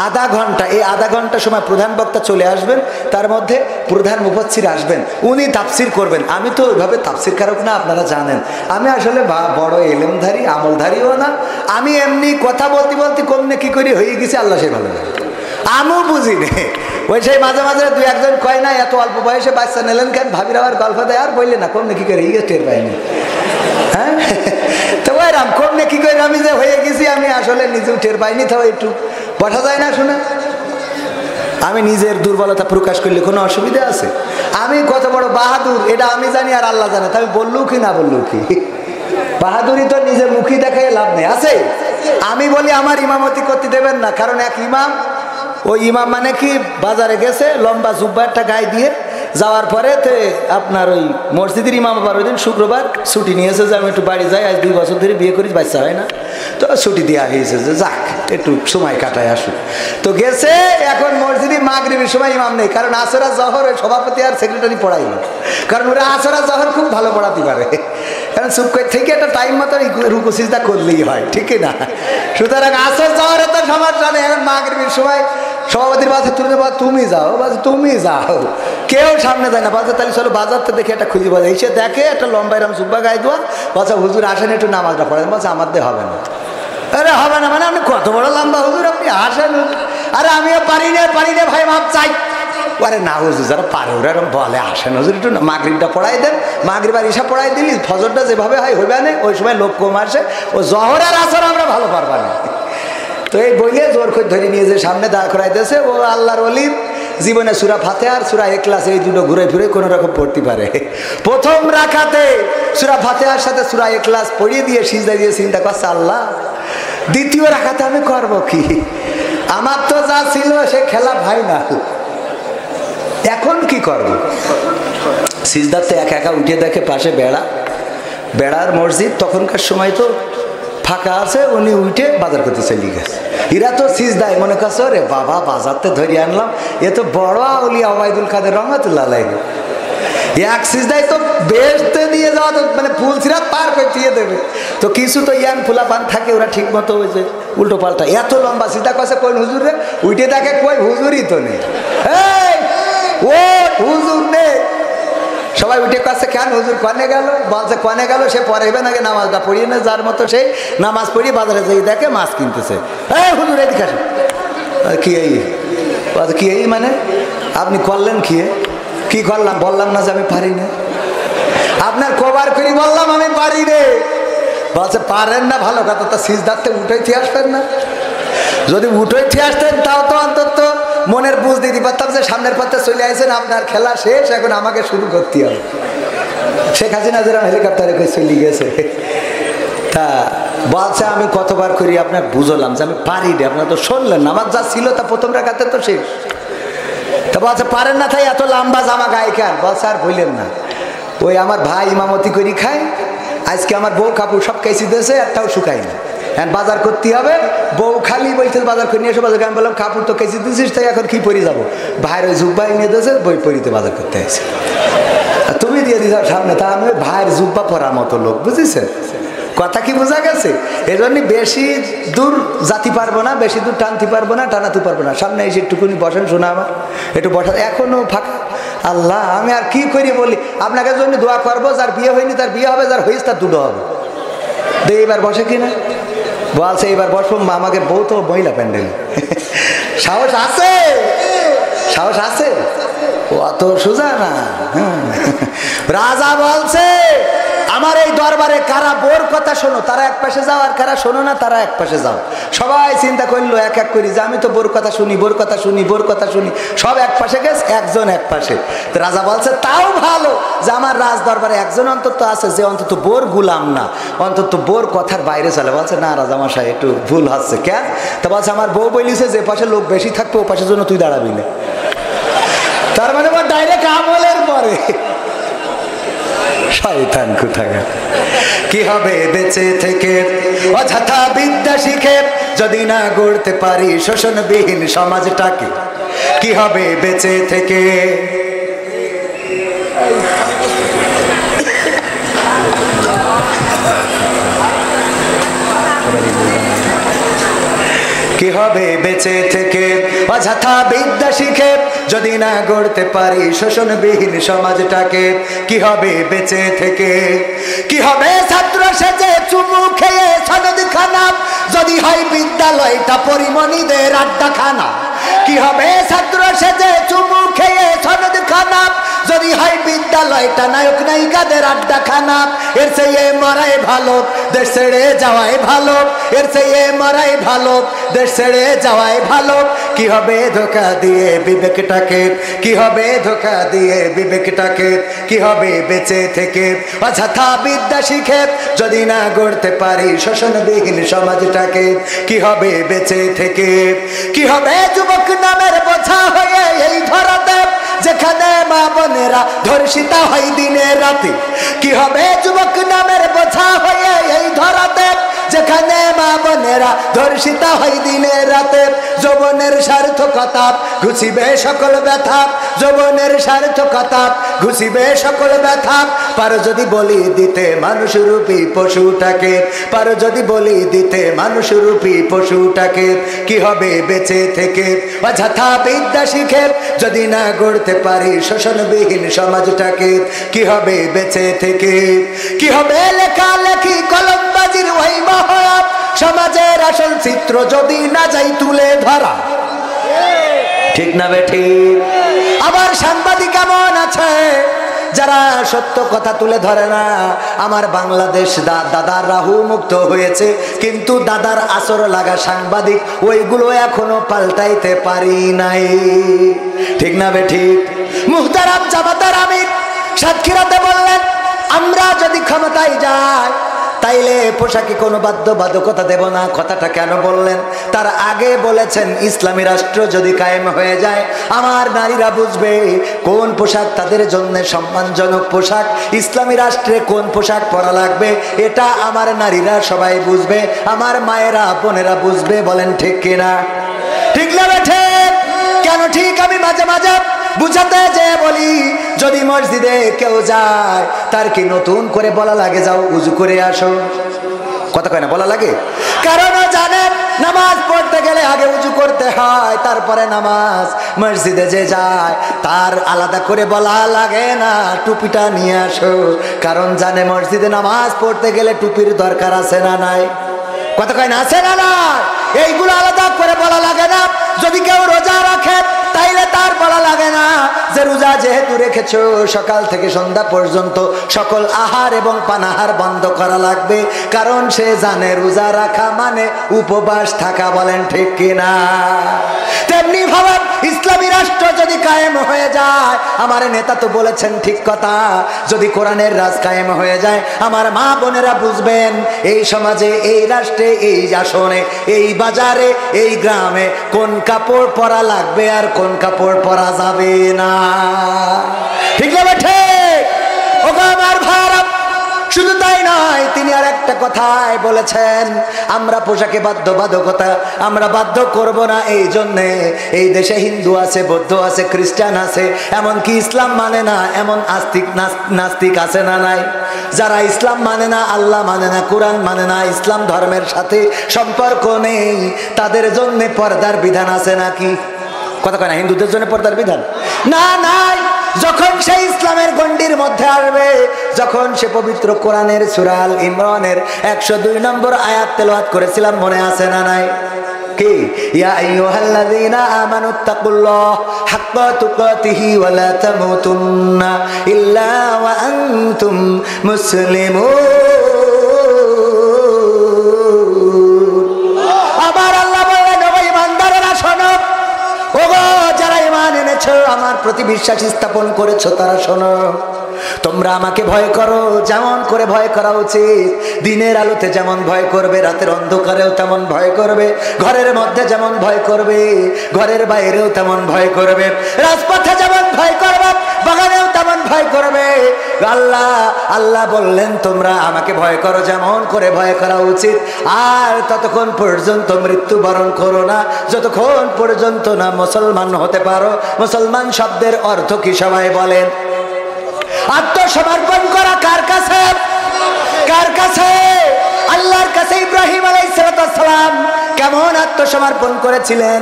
আধা ঘন্টা। এই আধা ঘন্টা সময় প্রধান বক্তা চলে আসবেন, তার মধ্যে প্রধান মুফাসসির আসবেন, উনি তাফসির করবেন। আমি তো ওইভাবে তাফসির কারক না, আপনারা জানেন। আমি আসলে বড় এলেমধারী, আমলধারীও না। আমি এমনি কথা বলতে বলতে কমনে কি করে হয়ে গেছি আল্লাহ সে ভালো লাগে, আমিও বুঝি নে। ওই সেই মাঝে মাঝে দু একজন কয় না এত অল্প বয়সে বাচ্চা নিলেন কেন, ভাবির আবার গল্প দেয়, আর বললে না কমনে কি করে হয়ে গেছে টের পাইনি। হ্যাঁ, তো ওইরাম কমনে কি করে আমি যে হয়ে গেছি আমি আসলে নিজেও টের পাইনি। তো একটু বসা যায় না শোনা? আমি নিজের দুর্বলতা প্রকাশ করলে কোনো অসুবিধা আছে? আমি কত বড় বাহাদুর এটা আমি জানি আর আল্লাহ জানে। তাই বললু কি না বললু কি, বাহাদুরি তো নিজের মুখী দেখাই লাভ নেই আছে। আমি বলি আমার ইমামতি করতে দেবেন না, কারণ এক ইমাম, ওই ইমাম মানে কি বাজারে গেছে লম্বা জুব্বা একটা গায়ে দিয়ে, যাওয়ার পরে আপনার ওই মসজিদের ইমাম আবার ওই দিন শুক্রবার ছুটি নিয়েছে যে আমি একটু বাড়ি যাই, আজ 2 বছর ধরে বিয়ে করি, বাচ্চা হয় না, তো ছুটি দেওয়া হয়েছে যে যাক একটু সময় কাটায় আসুক। তো গেছে, এখন মসজিদে মাগরিবের সময় ইমাম নেই, কারণ আসরা জহর ওই সভাপতি আর সেক্রেটারি পড়াই না, কারণ ওরা আসরা জহর খুব ভালো পড়াতে পারে, কারণ চুপ করে থেকে একটা টাইম মতো রুকু সিজদা করলেই হয়, ঠিক না? সুতরাং আসর জহরে তো সমস্যা নেই। এখন মাগরিবের সময় সভাপতির বাসে তুলে বল তুমি যাও, বাসে তুমি যাও, কেউ সামনে যায় না। বাসে তাহলে চলো বাজারতে দেখে একটা খুঁজে বাজার এসে দেখে একটা লম্বা এরম জুব্বা গায়ে দেওয়া, বাচ্চা হুজুর আসেন একটু নামাজটা পড়েন, বলছে আমার দিয়ে হবে না। আরে হবে না মানে আপনি কত বড় লম্বা হুজুর, আপনি আসেন। আরে আমিও পারি না ভাই, মাপ চাই। আরে না হুজুর, যারা পারে ওরা এরকম বলে আসেন হুজুর একটু মাগরিবটা পড়াই দেন, মাগরিব আর ইশা পড়াই দিলি ফজরটা যেভাবে হয় হইবে না, ওই সময় লোক কম আসে, ও জহর আর আসর আমরা ভালো পারবা না। তো এই বইয়ে জোর করে ধরে নিয়ে যে সামনে দাঁড় করাইতেছে, ও আল্লাহর ওলি জীবনে সূরা ফাতিহা আর সূরা ইখলাস এই দুটো ঘুরে ফিরে কোনো রকম পড়তে পারে। প্রথম রাকাতে সূরা ফাতিহার সাথে সূরা ইখলাস পড়িয়ে দিয়ে সিজদা দিয়ে চিন্তা করছে আল্লাহ দ্বিতীয় রাকাতে আমি করব কি, আমার তো যা ছিল সে খেলা ফাইনাল, এখন কি করব? সিজদাতে একা একা উঠে দেখে পাশে বেড়ার মসজিদ, তখনকার সময় তো ফাঁকা আছে, উনি উঠে বাজার করতে চলে গেছে। এরা তো সিজদায় মনে করছে রে বাবা বাজারতে ধরে আনলাম, এ তো বড় আউলিয়া ওবায়দুল কাদের রহমাতুল্লাহ আলাইহি, এক সিজদায় তো বেহেশতে দিয়ে যাওয়া, তো মানে ফুল সিরাত পার করে দিয়ে দেবে। তো কিছু তো ইয়াং ফুলাপান থাকে, ওরা ঠিক মতো ওই যে উল্টো পাল্টা এত লম্বা সিজদা করছে, কই হুজুর রে, উঠে দেখে কই হুজুরই তো নেই। ও হুজুর নেই, সবাই উঠে কাছে কেন হুজুর কনে গেল, বলছে কনে গেল, সে পড়াইবে নাকি নামাজটা পড়িয়ে না, যার মতো সেই নামাজ পড়িয়ে বাজারে যাই দেখে মাছ কিনতেছে। হ্যাঁ হুজুর এদিকে আসেন, কি এই মানে আপনি করলেন কি করলাম, বললাম না যে আমি পারি না, আপনার কবার করি বললাম আমি পারি রে, বলছে পারেন না ভালো কথা, তা সিজদাতে উঠেইতে আসবেন না, যদি উঠেইতে আসতেন তাও তো অন্তত মনের বুঝ দিতে পারতাম যে সামনের পথে চলে আসেন, আপনার খেলা শেষ, এখন আমাকে শুরু করতে হবে। শেখ হাসিনা যেরকম হেলিকপ্টারে করে চলে গেছে, তা বলছে আমি কতবার করি আপনার বুঝলাম যে আমি পারি রে, আপনার তো শুনলেন না, আমার যা ছিল তা প্রথম রাখাতে তো শেষ। তা বলছে পারেন না তাই এত লম্বা জামা গায়ে কেন, বলছে আর বললেন না, ওই আমার ভাই ইমামতি করি খায়, আজকে আমার বউ কাপড় সব কেচি দিয়েছে, একটাও শুকায়নি। হ্যাঁ, বাজার করতে হবে, বউ খালি বলছে বাজার করে নিয়ে এসে বাজার। আমি বললাম কাপড় তো কেচি দিয়েছিস, তাই এখন কি পরি যাবো? ভাইয়ের ওই জুব্বা নিয়ে দিয়েছে, বই পরিতে বাজার করতে আসছে। তুমি দিয়ে দিস সামনে, তা আমি ভাইয়ের জুব্বা পরার মতো লোক, বুঝেছেন কথা কি বোঝা গেছে? এই জন্য বেশি দূর যাতে পারবো না, বেশি দূর টানতে পারবো না, টানাতে পারবো না। সামনে এসে একটুকুনি বসেন, শোনা আমার একটু বসা, এখনো ফাঁকা। আল্লাহ, আমি আর কি করি বলি? আপনাকে জন্য দোয়া করবো, যার বিয়ে হয়নি তার বিয়ে হবে, যার হয়েছে তার দুটো হবে। এইবার বসে কিনা বলছে, এইবার বসবো। আমাকে বউ তো মহিলা প্যান্ডেল। সাহস আছে, সাহস আছে, অত সোজা না। রাজা বলছে, আমার এই দরবারে কারা বোর কথা শোনো তারা এক পাশে যাও, আর কারা শোনো না তারা এক পাশে যাও। সবাই চিন্তা করলো এক এক করি যে আমি তো বোর কথা শুনি, বোর কথা শুনি, বোর কথা শুনি। সব এক পাশে গেছে, একজন এক পাশে। রাজা বলছে, তাও ভালো যে আমার রাজ দরবারে একজন অন্তত আছে যে অন্তত বোর গুলাম না, অন্তত বোর কথার বাইরে চলে। বলছে, না রাজা মশাই একটু ভুল হচ্ছে। কেন? তা বলছে, আমার বউ বলিছে যে পাশে লোক বেশি থাকবে ও পাশের জন্য তুই দাঁড়াবি না। তার মানে ডাইরেক্ট আমলের পরে। শয়তান কোথাকার। কি হবে বেঁচে থেকে অযথা বিদ্যা শিখে যদি না গড়তে পারি শোষণবিহীন সমাজটাকে? কি হবে বেঁচে থেকে? কি হবে বেঁচে থেকে অযথা বিদ্যা শিখে যদি না গড়তে পারি শোষণবিহীন সমাজটাকে? কি হবে বেঁচে থেকে? কি হবে ছাত্র সেজে চুমু খেয়ে সনদ খানা যদি হয় বিদ্যালয়টা পরিমণিদের আড্ডাখানা? কি হবে ছাত্র সেজে চুমু খেয়ে সনদ খানা যদি হয় বিদ্যালয়টা নায়ক নায়িকাদের আড্ডাখানা? এর চেয়ে মরাই ভালো, দেশ ছেড়ে যাওয়াই ভালো। এর চেয়ে মরাই ভালো, দেশ ছেড়ে যাওয়াই ভালো। কি হবে ধোঁকা দিয়ে বিবেকটাকে? কি হবে ধোঁকা দিয়ে বিবেকটাকে? কি হবে বেঁচে থেকে অযথা বিদ্যা শিখে যদি না গড়তে পারি শোষণবিহীন সমাজটাকে? কি হবে বেঁচে থেকে? কি হবে যুবক নামের বোঝা হয়ে এই ধরাতে যেখানে মা বোনেরা ধর্ষিতা হয় দিনে রাতে? কি হবে যুবক নামের বোঝা হয়ে এই ধরাতে যেখানে মা বোনেরা ধর্ষিতা হয় দিনে রাতে? যৌবনের সার্থকতা ঘুষিবে সকল ব্যথা, যৌবনের সার্থকতা ঘুষিবে সকল ব্যথা। পারো যদি বলি দিতে মানুষরূপী পশুটাকে, পারো যদি বলি দিতে মানুষরূপী পশুটাকে? কি হবে বেঁচে থেকে অযথা বিদ্যা শিখে যদি না গড়তে পারি শোষণবিহীন সমাজটাকে? কি হবে বেঁচে থেকে? কি হবে লেখালেখি কলমবাজির ওই মহা সমাজের আসল চিত্র যদি না যাই তুলে ধরা? ঠিক না বেঠিক? আবার সাংবাদিক কেমন আছে যারা সত্য কথা তুলে ধরে না? আমার বাংলাদেশ দাদার রাহু মুক্ত হয়েছে, কিন্তু দাদার আসর লাগা সাংবাদিক ওইগুলো এখনো পাল্টাইতে পারি নাই। ঠিক না বেঠিক? মুহতারাম জামাতার আমির সাতক্ষীরাতে বললেন, আমরা যদি ক্ষমতায় যাই তাইলে পোশাকে কোনো বাধ্যবাধকতা দেব না। কথাটা কেন বললেন? তার আগে বলেছেন ইসলামী রাষ্ট্র যদি কায়েম হয়ে যায় আমার নারীরা বুঝবে কোন পোশাক তাদের জন্য সম্মানজনক পোশাক, ইসলামী রাষ্ট্রে কোন পোশাক পরা লাগবে এটা আমার নারীরা সবাই বুঝবে, আমার মায়েরা বোনেরা বুঝবে। বলেন ঠিক কিনা? ঠিক না ঠিক? কেন ঠিক? আমি মাঝে মাঝে বুঝাতে যে বলি, যদি মসজিদে কেউ যায় তার কি নতুন করে বলা লাগে যাও উজু করে আসো? কথা কয় না, বলা লাগে। কারণ জানেন নামাজ পড়তে গেলে আগে উজু করতে হয়, তারপরে নামাজ। মসজিদে যে যায় তার আলাদা করে বলা লাগে না টুপিটা নিয়ে আসো, কারণ জানে মসজিদে নামাজ পড়তে গেলে টুপির দরকার আছে না নাই? কথা কয় না, আছে না নাই? এইগুলো আলাদা করে বলা লাগে না। যদি কেউ রোজা রাখে তাইলে তার বলা লাগে না যে রোজা যেহেতু রেখেছো সকাল থেকে সন্ধ্যা পর্যন্ত সকল আহার এবং পানাহার বন্ধ করা লাগবে, কারণ সে জানে রোজা রাখা মানে উপবাস থাকা। বলেন ঠিক কিনা? তেমনি ভাবে ইসলামী রাষ্ট্র যদি কায়েম হয়ে যায়, আমার নেতা তো বলেছেন ঠিক কথা, যদি কোরআনের রাজ কায়েম হয়ে যায় আমার মা বোনেরা বুঝবেন এই সমাজে, এই রাষ্ট্রে, এই আসনে, এই বাজারে, এই গ্রামে কোন কাপড় পরা লাগবে আর কোন কাপড় পরা যাবে না। ঠিক না ঠিক? ওগো আমার ভাইরা, শুধু তাই নয়, তিনি আর একটা কথায় বলেছেন, আমরা পোশাকে বাধ্যবাধকতা আমরা বাধ্য করব না। এই জন্যে এই দেশে হিন্দু আছে, বৌদ্ধ আছে, খ্রিস্টান আছে, এমনকি ইসলাম মানে না এমন নাস্তিক আছে না নাই? যারা ইসলাম মানে না, আল্লাহ মানে না, কোরআন মানে না, ইসলাম ধর্মের সাথে সম্পর্ক নেই, তাদের জন্য পর্দার বিধান আছে নাকি? কথা কয় না, হিন্দুদের জন্য পর্দার বিধান না, নাই। যখন সে ইসলামের গণ্ডির মধ্যে আসবে, যখন সে পবিত্র কোরআনের সূরা আল ইমরানের 102 নম্বর আয়াত তেলাওয়াত করেছিলাম, মনে আছে না নাই? কি ইয়া আইয়ুহাল্লাযীনা আমানুত্তাকুল্লাহ হাক্কা তুকাতিহি ওয়া লা তামুতুন্না ইল্লা ওয়া আনতুম মুসলিমুন। আবার আল্লাহ বললেন, ও ঈমানদারেরা শোনো, ওগো যারা ঈমান এনেছো, আমার প্রতি বিশ্বাস স্থাপন করেছো, তারা শোনো, তোমরা আমাকে ভয় করো যেমন করে ভয় করা উচিত। দিনের আলোতে যেমন ভয় করবে, রাতের অন্ধকারেও তেমন ভয় করবে, ঘরের মধ্যে যেমন ভয় করবে, ঘরের বাইরেও তেমন ভয় করবে, রাজপথে যেমন ভয় করবে, বাগানেও তেমন ভয় করবে। আল্লাহ বললেন, তোমরা আমাকে ভয় করো যেমন করে ভয় করা উচিত, আর ততক্ষণ পর্যন্ত মৃত্যুবরণ করো না, যতক্ষণ পর্যন্ত না মুসলমান হতে পারো। মুসলমান শব্দের অর্থ কি সবাই বলেন? আত্মসমর্পণ করা কার কাছে? কার কাছে? আল্লাহর কাছে। ইব্রাহিম আলাইহিস সালাম কেমন আত্মসমর্পণ করেছিলেন?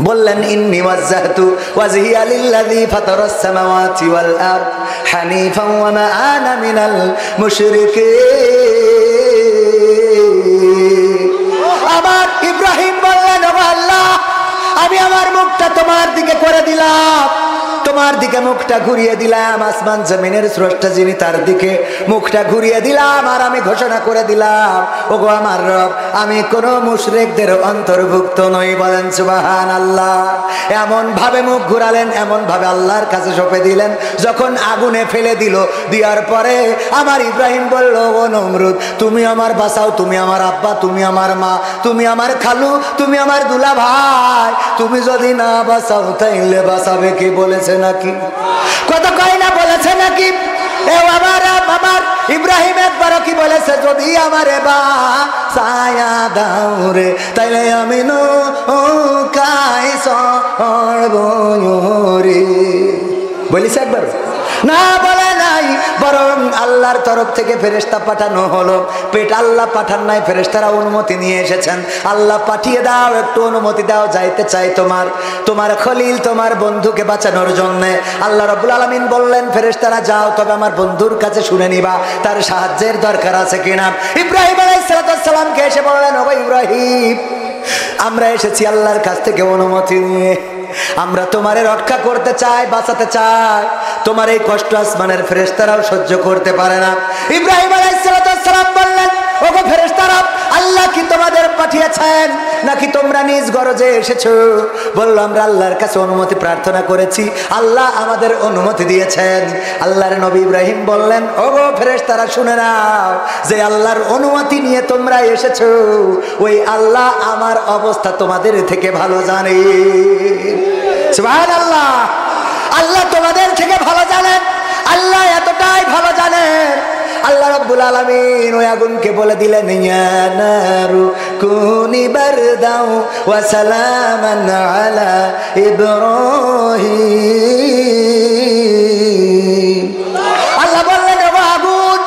বললেন, ইন্নী ওয়াজ্জাহতু ওয়াজহিয়া লিল্লাযী ফাতারাস সামাওয়াতি ওয়াল আরদ হানিফান ওয়া মা আনা মিনাল মুশরিকিন। আমার ইব্রাহিম বললেন, ও আল্লাহ, আমি আমার মুখটা তোমার দিকে করে দিলাম, তোমার দিকে মুখটা ঘুরিয়ে দিলাম, আসমান জমিনের স্রষ্টা যিনি, তার দিকে মুখটা ঘুরিয়ে দিলাম, আর আমি ঘোষণা করে দিলাম, ওগো আমার রব, আমি কোন মুশরিকদের অন্তর্ভুক্ত নই। বলেন সুবহানাল্লাহ। এমন ভাবে মুখ ঘুরালেন, এমন ভাবে আল্লাহর কাছে সঁপে দিলেন, যখন আগুনে ফেলে দিল, দেওয়ার পরে আমার ইব্রাহিম বলল, ও নমরুদ, তুমি আমার বাঁচাও, তুমি আমার আব্বা, তুমি আমার মা, তুমি আমার খালু, তুমি আমার দুলা ভাই, তুমি যদি না বাঁচাও তাইলে বাঁচাবে কে? বলেছে নাকি? কত কয় না, বলেছে নাকি? আমার ইব্রাহিম একবারও কি বলেছে, যদি আমারে বাঁচায়া দাও রে, তাইলে আমি নৌকায় চড়ব রে? বলিস একবার? না, বলে নাই। বরং আল্লাহর তরফ থেকে ফেরেশতা পাঠানো হলো। পেট আল্লাহ পাঠান নাই, ফেরেশতারা অনুমতি নিয়ে এসেছেন। আল্লাহ পাঠিয়ে দাও, একটু অনুমতি দাও, যাইতে চাই তোমার খলিল, তোমার বন্ধুকে বাঁচানোর জন্য। আল্লাহ রাব্বুল আলামিন বললেন, ফেরেশতারা যাও, তবে আমার বন্ধুর কাছে শুনে নিবা তার সাহায্যের দরকার আছে কিনা। ইব্রাহিম আলাইহিস সালামকে এসে বললেন, ও ইব্রাহিম, আমরা এসেছি আল্লাহর কাছ থেকে অনুমতি নিয়ে, আমরা তোমারে রক্ষা করতে চাই, বাঁচাতে চাই। তোমার এই কষ্ট আসমানের ফেরেশতারাও সহ্য করতে পারে না। ইব্রাহিম আলাইহিস সালাম বললেন, ওগো ফেরেশতারা, আল্লাহ কি তোমাদের পাঠিয়েছেন নাকি তোমরা নিজ গরজে এসেছো? বলল, আমরা আল্লাহর কাছে অনুমতি প্রার্থনা করেছি, আল্লাহ আমাদের অনুমতি দিয়েছেন। আল্লাহর নবী ইব্রাহিম বললেন, ওগো ফেরেশতারা, শুনে নাও, যে আল্লাহর অনুমতি নিয়ে তোমরা এসেছো, ওই আল্লাহ আমার অবস্থা তোমাদের থেকে ভালো জানে। সুবহানাল্লাহ। আল্লাহ তোমাদের থেকে ভালো জানেন, আল্লাহ এতটাই ভালো জানেন। আল্লাহ রাব্বুল আলামিন ওই আগুনকে বলে দিলেন, ইয়া নারু কুনি বারদাও ওয়া সালামান আলা ইব্রাহিম। আল্লাহ বললেন, ও আগুন,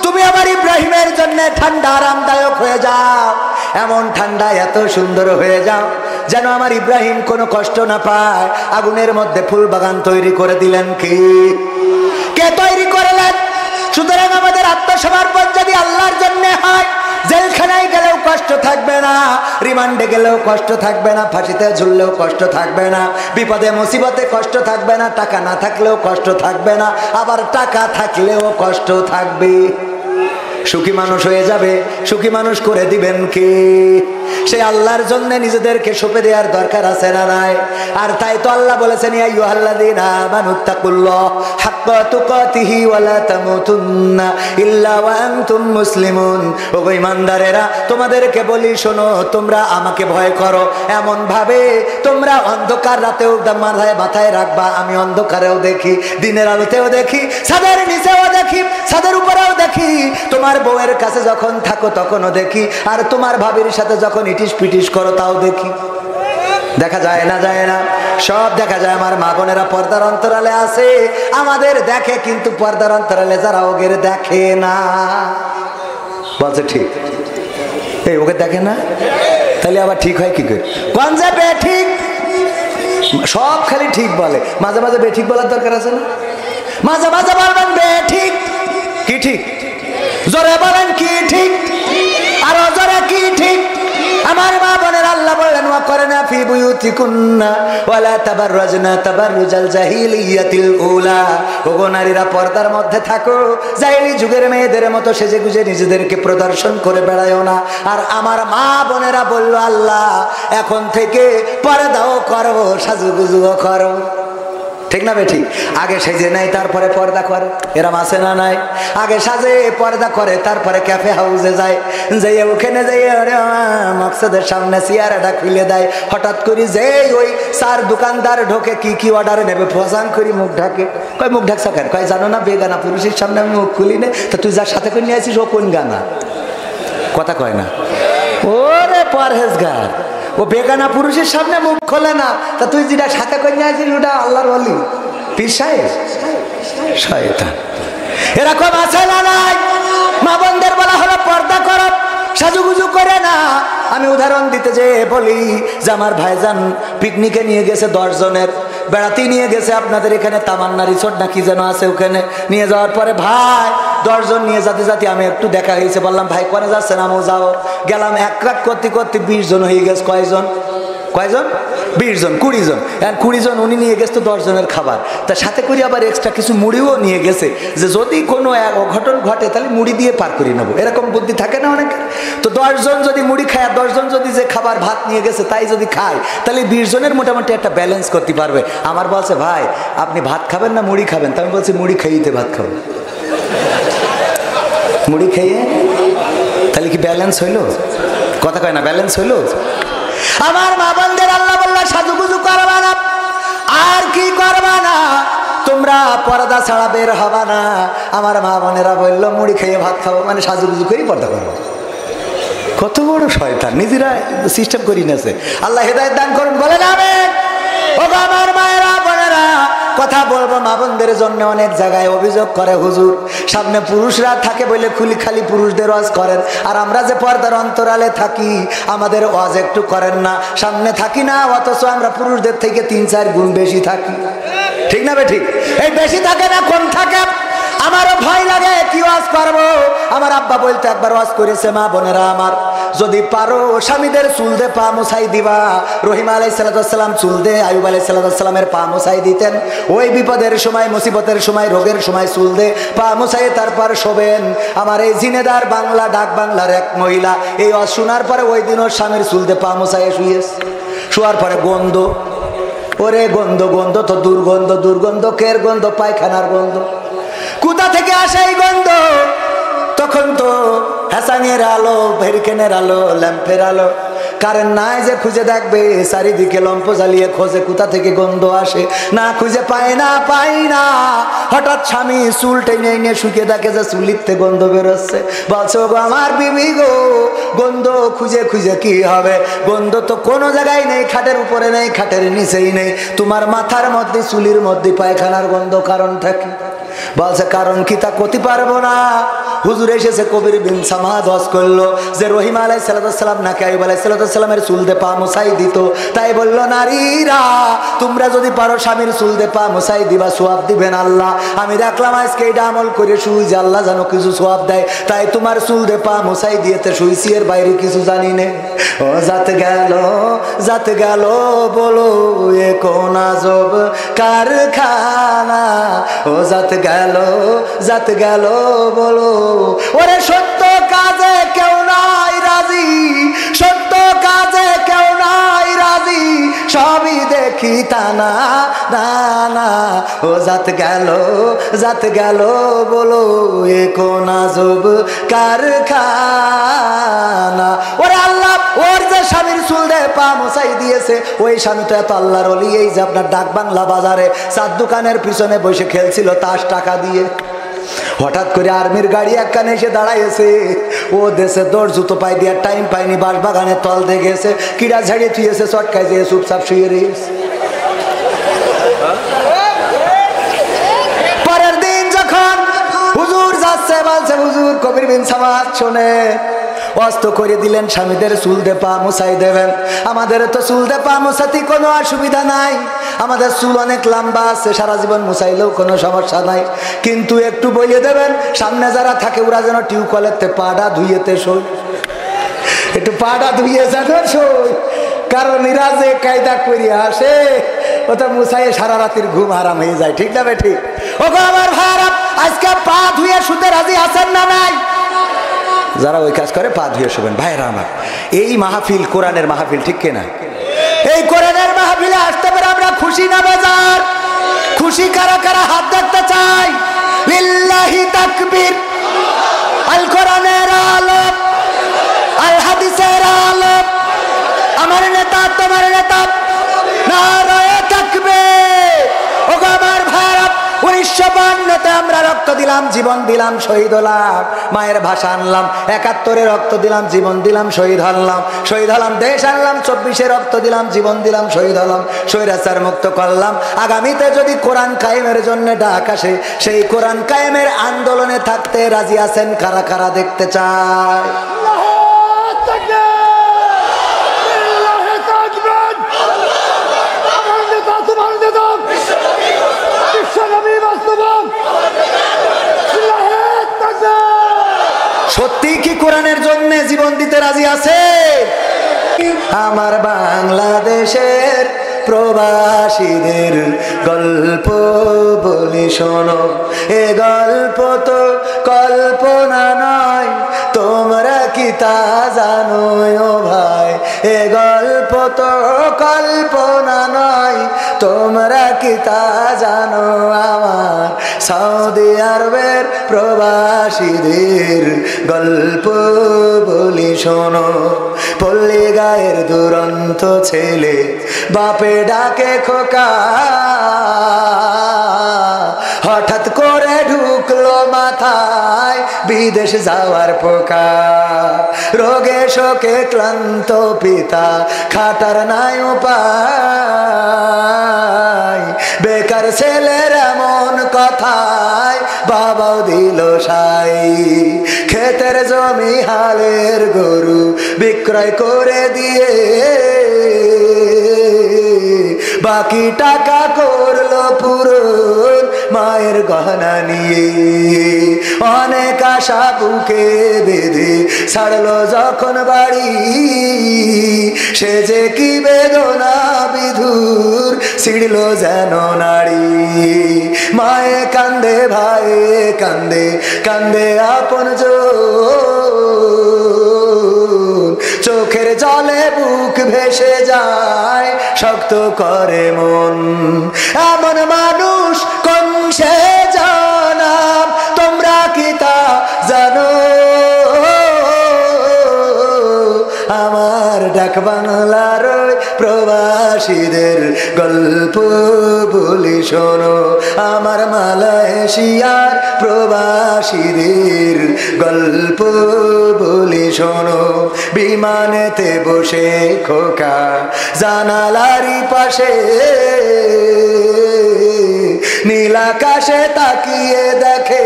তুমি আমার ইব্রাহিমের জন্য ঠান্ডা আরামদায়ক হয়ে যাও, এমন ঠান্ডা এত সুন্দর হয়ে যাও যেন আমার ইব্রাহিম কোনো কষ্ট না পায়। আগুনের মধ্যে ফুল বাগান তৈরি করে দিলেন। কে তৈরি করলেন? সুতরাং আমাদের আত্মসমর্পণ যদি আল্লাহর জন্য হয়, জেলখানায় গেলেও কষ্ট থাকবে না, রিমান্ডে গেলেও কষ্ট থাকবে না, ফাঁসিতে ঝুললেও কষ্ট থাকবে না, বিপদে মুসিবতে কষ্ট থাকবে না, টাকা না থাকলেও কষ্ট থাকবে না, আবার টাকা থাকলেও কষ্ট থাকবে। সুখী মানুষ হয়ে যাবে, সুখী মানুষ করে দিবেন কে? সে আল্লাহর জন্য নিজেদেরকে সঁপে দেওয়ার দরকার আছে না নাই? আর তাই তো আল্লাহ বলেছেন, ইয়া আইয়ুহাল্লাযীনা আমানুত্তাকুল্লাহ হাক্কা তুকাতিহি ওয়া লা তামুতুন্না ইল্লা ওয়া আনতুম মুসলিমুন। ও ঈমানদারেরা, তোমাদেরকে বলি, শোনো, তোমরা আমাকে ভয় করো এমন ভাবে তোমরা অন্ধকার রাতেও মাথায় রাখবা, আমি অন্ধকারেও দেখি, দিনের আলোতেও দেখি, ছাদের নিচেও দেখি, ছাদের উপরেও দেখি, তোমার তোমার বউয়ের কাছে যখন থাকো তখনও দেখি, আর তোমার ভাবির সাথে যখন ইটিস পিটিস করো তাও দেখি। দেখা যায় না? যায় না? সব দেখা যায়। আমার মা বোনেরা পর্দার অন্তরালে আছে, আমাদের দেখে, কিন্তু পর্দার অন্তরালে যারা ওগের দেখে না। বলছে ঠিক, এই ওকে দেখে না, তাহলে আবার ঠিক হয় কি করে? কোন যে বেঠিক, সব খালি ঠিক বলে, মাঝে মাঝে বেঠিক বলার দরকার আছে না? মাঝে মাঝে বলবেন বেঠিক। কি ঠিক? জোরে বলেন কি ঠিক? আর জোরে কি ঠিক? আমার মা বোনের আল্লাহ বললেন ওয়া করনা ফি বুয়ুতিকুন্না ওয়ালা তাবাররাজনা তাবাররুজাল জাহিলিয়াতিল উলা। ওগো নারীরা পর্দার মধ্যে থাকো, জাহিলি যুগের মেয়েদের মতো সেজে গুজে নিজেদেরকে প্রদর্শন করে বেড়ায়ও না। আর আমার মা বোনেরা বলল আল্লাহ এখন থেকে পর্দাও করো, সাজুগুজুও করো। ঠিক না বেঠিক? আগে সেজে নাই তারপরে পর্দা করে, এরম আছে না নাই? আগে সাজে পর্দা করে, তারপরে ক্যাফে হাউসে যায়, যাইয়ে ওখানে যাইয়ে মকসদের সামনে চেয়ারটা খুলে দেয়। হঠাৎ করে যে ওই চার দোকানদার ঢোকে কি কি অর্ডার নেবে, ফসাং করি মুখ ঢাকে। কয় মুখ ঢাকছা কেন? কয় জানো না বেগানা পুরুষের সামনে আমি মুখ খুলি না। তো তুই যার সাথে করে নিয়ে আসিস ও কোন গানা? কথা কয় না। ওরে পরহেজগার, ও বেগানা পুরুষের সামনে মুখ খোলে না, তা তুই যেটা সাথে করে নিয়ে আসিস ওটা আল্লাহর ওলি, পীর সাহেব, শয়তান। এরকম আছে না নাই? মা বোনদের বলা হলো পর্দা করো, সাজুগুজু করে না। আমি উদাহরণ দিতে যে বলি যে আমার ভাইজান পিকনিকে নিয়ে গেছে 10 জনের, বেড়াতে নিয়ে গেছে আপনাদের এখানে তামান্না রিসোর্ট না কি যেন আছে, ওখানে নিয়ে যাওয়ার পরে ভাই 10 জন নিয়ে যেতে যেতে আমি একটু দেখা হয়েছে, বললাম ভাই কোনে যাচ্ছেন? আমিও যাও। গেলাম, এক রাত করতে করতে 20 জন হয়ে গেছে। কয়জন? 20 জন, 20 জন। 20 জন উনি নিয়ে গেছে তো 10 জনের খাবার, তার সাথে করে আবার এক্সট্রা কিছু মুড়িও নিয়ে গেছে, যে যদি কোনো এক অঘটন ঘটে তাহলে মুড়ি দিয়ে পার করে নেবো। এরকম বুদ্ধি থাকে না অনেক? তো 10 জন যদি মুড়ি খায়, আর 10 জন যদি যে খাবার ভাত নিয়ে গেছে তাই যদি খায়, তাহলে 20 জনের মোটামুটি একটা ব্যালেন্স করতে পারবে। আমার বলছে ভাই আপনি ভাত খাবেন না মুড়ি খাবেন? তা আমি বলছি মুড়ি খাইতে ভাত খাবো। মুড়ি খাইয়ে তাহলে কি ব্যালেন্স হইলো? কথা কয় না, ব্যালেন্স হইলো? আমার মা বোনদের আল্লাহ বলল সাজুগুজু করবা না। আর কি করবা না? তোমরা পর্দা ছাড়া বের হবা না। আমার মা বোনেরা বললো মুড়ি খেয়ে ভাত খাবো, মানে সাজুগুজু করেই পর্দা করবো। কত বড় শয়তান, নিজেরা সিস্টেম করি নেছে। আল্লাহ হেদায়েত দান করুন, বলে না আমিন। ও আমার মায়েরা বোনেরা, কথা বলবো মা বোনদের জন্য। অনেক জায়গায় অভিযোগ করে হুজুর সামনে পুরুষরা থাকে বলে খুলি খালি পুরুষদের ওয়াজ করেন, আর আমরা যে পর্দার অন্তরালে থাকি আমাদের ওয়াজ একটু করেন না। সামনে থাকি না, অথচ আমরা পুরুষদের থেকে 3-4 গুণ বেশি থাকি। ঠিক না বে ঠিক? এই বেশি থাকে না কম থাকে? আমারও ভয় লাগে কি ওয়াজ করবো। আমার আব্বা বলতে একবার ওয়াজ করেছে, মা বোনেরা আমার যদি পারো স্বামীদের চুল দে পা মোছাই দিবা। রহিম আলাইহিস সালাম চুল দে আইয়ুব আলাইহিস সালামের পা মোছাই দিতেন। ওই বিপদের সময়, মুসিবতের সময়, রোগের সময় চুল দে পা মোছাই তারপর শোবেন। আমার এই জিনেদার বাংলা, ডাক বাংলার এক মহিলা এই ওয়াজ শোনার পরে ওই দিন ওর স্বামীর চুল দে পা মোছাই শুয়েছে। শোয়ার পরে গন্ধ, ওরে গন্ধ, গন্ধ তো দুর্গন্ধ, দুর্গন্ধ কের গন্ধ? পায়খানার গন্ধ। কোথা থেকে আসে এই গন্ধ? তখন তো হ্যাসাঙের আলো, ভেরিকেনের আলো, ল্যাম্পের আলো, কারেন্ট নাই যে খুঁজে দেখবে। চারিদিকে লম্প জ্বালিয়ে খোঁজে কোথা থেকে গন্ধ আসে, না খুঁজে পায় না, পাই না। হঠাৎ স্বামী চুল টেনে নিয়ে শুকিয়ে দেখে যে চুলিতে গন্ধ বেরোচ্ছে। বলছো গো আমার বিবি গো, গন্ধ খুঁজে খুঁজে কি হবে? গন্ধ তো কোনো জায়গায় নেই, খাটের উপরে নেই, খাটের নিচেই নেই, তোমার মাথার মধ্যে, চুলির মধ্যে পায়খানার গন্ধ। কারণ থাকে? বলছে কারণ কি তা করতে পারবো না। হুজুর এসেছে কবির বিন সামাদ ওয়াজ করলো যে রহিম আলাইহিস সালাম নাকি আইয়ুব আলাইহিস সালামের চুল দে পা মোছাই দিত। তাই বলল নারীরা তোমরা যদি পারো স্বামীর চুল দে পা মোছাই দিবা, সওয়াব দিবেন আল্লাহ। আমি দেখলাম আজকে এটা আমল করে শুই যে আল্লাহ যেন কিছু সওয়াব দেয়, তাই তোমার চুল দে পা মোছাই দিয়েতে শুইছি, এর বাইরে কিছু জানি নে। ও জাত গেল বলো এ কোন আজব কারখানা। ও জাত গেল বলো, ওরে সত্য কাজে কেউ নাই রাজি, সত্য কাজে কেউ নাই রাজি, সবই দেখি তানা দানা। ও জাত গেল বলো এ কোন আজব কারখানা। ওরে আল্লাহ ওর যে স্বামীর চুল দে পা মোছাই দিয়েছে, ওই স্বামী তো এত আল্লাহর ওলি। এই যে আপনার ডাক বাংলা বাজারে চার দোকানের পিছনে বসে খেলছিল তাস টাকা দিয়ে, হঠাৎ করে আর্মির গাড়ি একখানে এসে দাঁড়াইছে। ও দেশে দৌড় জুতো পাই দিয়ে টাইম পাইনি, বাঁশ বাগানের তল দিয়ে গেছে, কিড়া ঝাড়িয়ে থুয়েছে, চটকায় যে চুপচাপ শুয়ে রয়েছে। পরের দিন যখন হুজুর যাচ্ছে, বলছে হুজুর কবির বিন সামাদ শোনে, অস্ত করে দিলেন স্বামীদের চুল দে পা মুছাই দেবেন। আমাদের তো চুল দে পা মুছাতে কোনো অসুবিধা নাই, আমাদের চুল অনেক লম্বা আছে, সারা জীবন মুছাইলেও কোনো সমস্যা নাই, কিন্তু একটু বলে দেবেন সামনে যারা থাকে ওরা যেন টিউবওয়েলের পাটা ধুইয়েতে শোয়, একটু পাটা ধুইয়ে যেন শোয়, কারণ এরা যে কায়দা করিয়া আসে ওটা মুছাইয়ে সারা রাতের ঘুম হারাম হয়ে যায়। ঠিক না বে ঠিক? ও গো আমার ভাইরা, আজকে পা ধুয়ে শুতে রাজি আছেন না নাই? যারা ওই কাজ করে পা ধুয়ে শুবেন। ভাইরা আমার, এই মাহফিল কোরআনের মাহফিল, ঠিক কিনা? এই কোরআনের মাহফিলে আসতে পারে আমরা খুশি না বেজার? খুশি কারা কারা হাত দেখতে চাই? লিল্লাহি তাকবীর। আল কোরআনের আলোক, আল হাদিসের আলোক, আমার নেতা তোমার নেতা, নারায়ে তাকবীর। ও গো আমার ভাইরা, 1952-তে আমরা রক্ত দিলাম, জীবন দিলাম, শহীদ হলাম, মায়ের ভাষা আনলাম, 71-এ রক্ত দিলাম, জীবন দিলাম, শহীদ হলাম, শহীদ হলাম, দেশ আনলাম, 24-এ রক্ত দিলাম, জীবন দিলাম, শহীদ হলাম, স্বৈরাচার মুক্ত করলাম। আগামীতে যদি কোরআন কায়েমের জন্য ডাক আসে, সেই কোরআন কায়েমের আন্দোলনে থাকতে রাজি আছেন কারা কারা দেখতে চায়? সত্যি কি কোরআনের জন্য জীবন দিতে রাজি আছে? আমার বাংলাদেশের প্রবাসীদের গল্প বলি শোনো, এ গল্প তো কল্পনা নয়, তোমরা কি তা জানো ও ভাই? এ গল্প তো কল্পনা নয়, তোমরা কি তা জানো? আমার সৌদি আরবের প্রবাসীদের গল্প বলি শোনো। পল্লী গায়ের দুরন্ত ছেলে বাপে ডাকে খোকা, হঠাৎ করে ঢুকলো মাথায় বিদেশ যাওয়ার পোকা। রোগে শোকে ক্লান্ত পিতা, খাটার নাই উপায়, বেকার ছেলের এমন কথায় বাবাও দিল সাই। ক্ষেতের জমি হালের গরু বিক্রয় করে দিয়ে বাকি টাকা করলো পূরণ মায়ের গহনা নিয়ে। অনেক আশা বুকে বেঁধে ছাড়লো যখন বাড়ি, সে যে কি বেদনা বিধুর ছিড়ল যেন নারী। মায়ে কান্দে, ভাইয়ে কান্দে, কান্দে আপন চোখের জলে বুক ভেসে যায়, শক্ত করে মন। এমন মানুষ কোন সে জানাম, তোমরা কি তা জানো? আমার ডাক বাংলার প্রবাসীদের গল্প বলি শোনো, আমার মালয়েশিয়ার প্রবাসীদের গল্প বলি শোনো। বিমানেতে বসে খোকা জানালারি পাশে, নীল আকাশে তাকিয়ে দেখে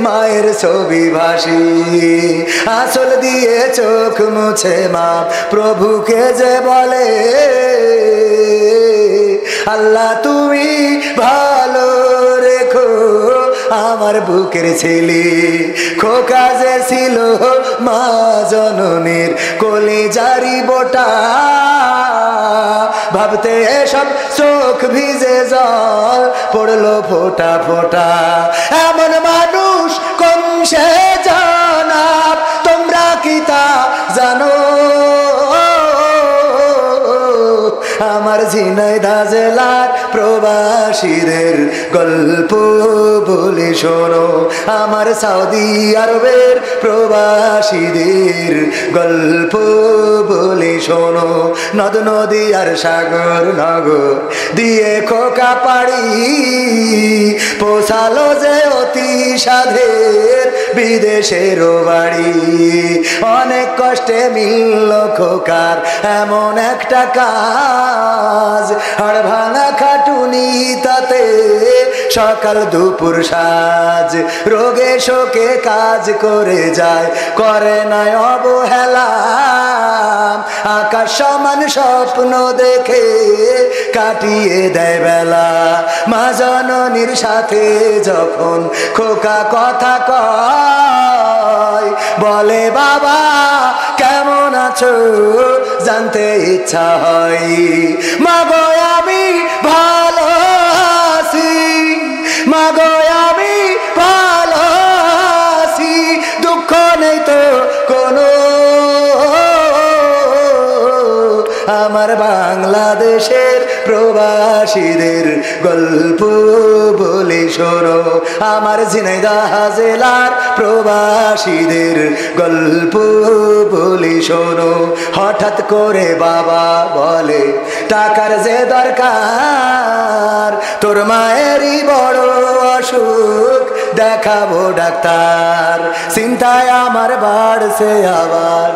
মায়ের ছবি ভাসি। আঁচল দিয়ে চোখ মুছে মা প্রভুকে যে বলে, আল্লাহ তুমি ভালো রেখো আমার বুকের ছেলে। খোকা যে ছিল মা জননীর কলিজারি বোটা, ভাবতে এসব চোখ ভিজে জল পড়লো ফোটা ফোটা। এমন মানুষ কোন সে জানাব, তোমরা কি তা জানো? আমার ঝিনাইদহ জেলার প্রবাসীদের গল্প বলি শোনো, আমার সৌদি আরবের প্রবাসীদের গল্প বলি শোনো। নদ নদী আর সাগর নগর দিয়ে খোকা পাড়ি, পোষালো যে অতি সাধের বিদেশেরও বাড়ি, অনেক কষ্টে মিলল খোকার এমন একটা কাজ, হাড় ভাঙা খাটুনি তাতে সকাল দুপুর সাজ, রোগে শোকে কাজ করে যায়, করে না অবহেলা, আকাশ সমান স্বপ্ন দেখে কাটিয়ে দেয় বেলা। মা জননীর সাথে যখন খোকা কথা কয়, বলে বাবা কেমন আছো জানতে ইচ্ছা হয়। মাগো আমি ভালো আছি, মাগো আমি ভালো আছি, দুঃখ নেই তো কোনো, আমার বাংলাদেশের প্রবাসীদের গল্প বলে শোনো, আমার ঝিনাইদহ জেলার প্রবাসীদের গল্প বলে শোনো। হঠাৎ করে বাবা বলে টাকার যে দরকার, তোর মায়েরই বড় অসুখ দেখাবো ডাক্তার, চিন্তায় আমার বাড়ছে আবার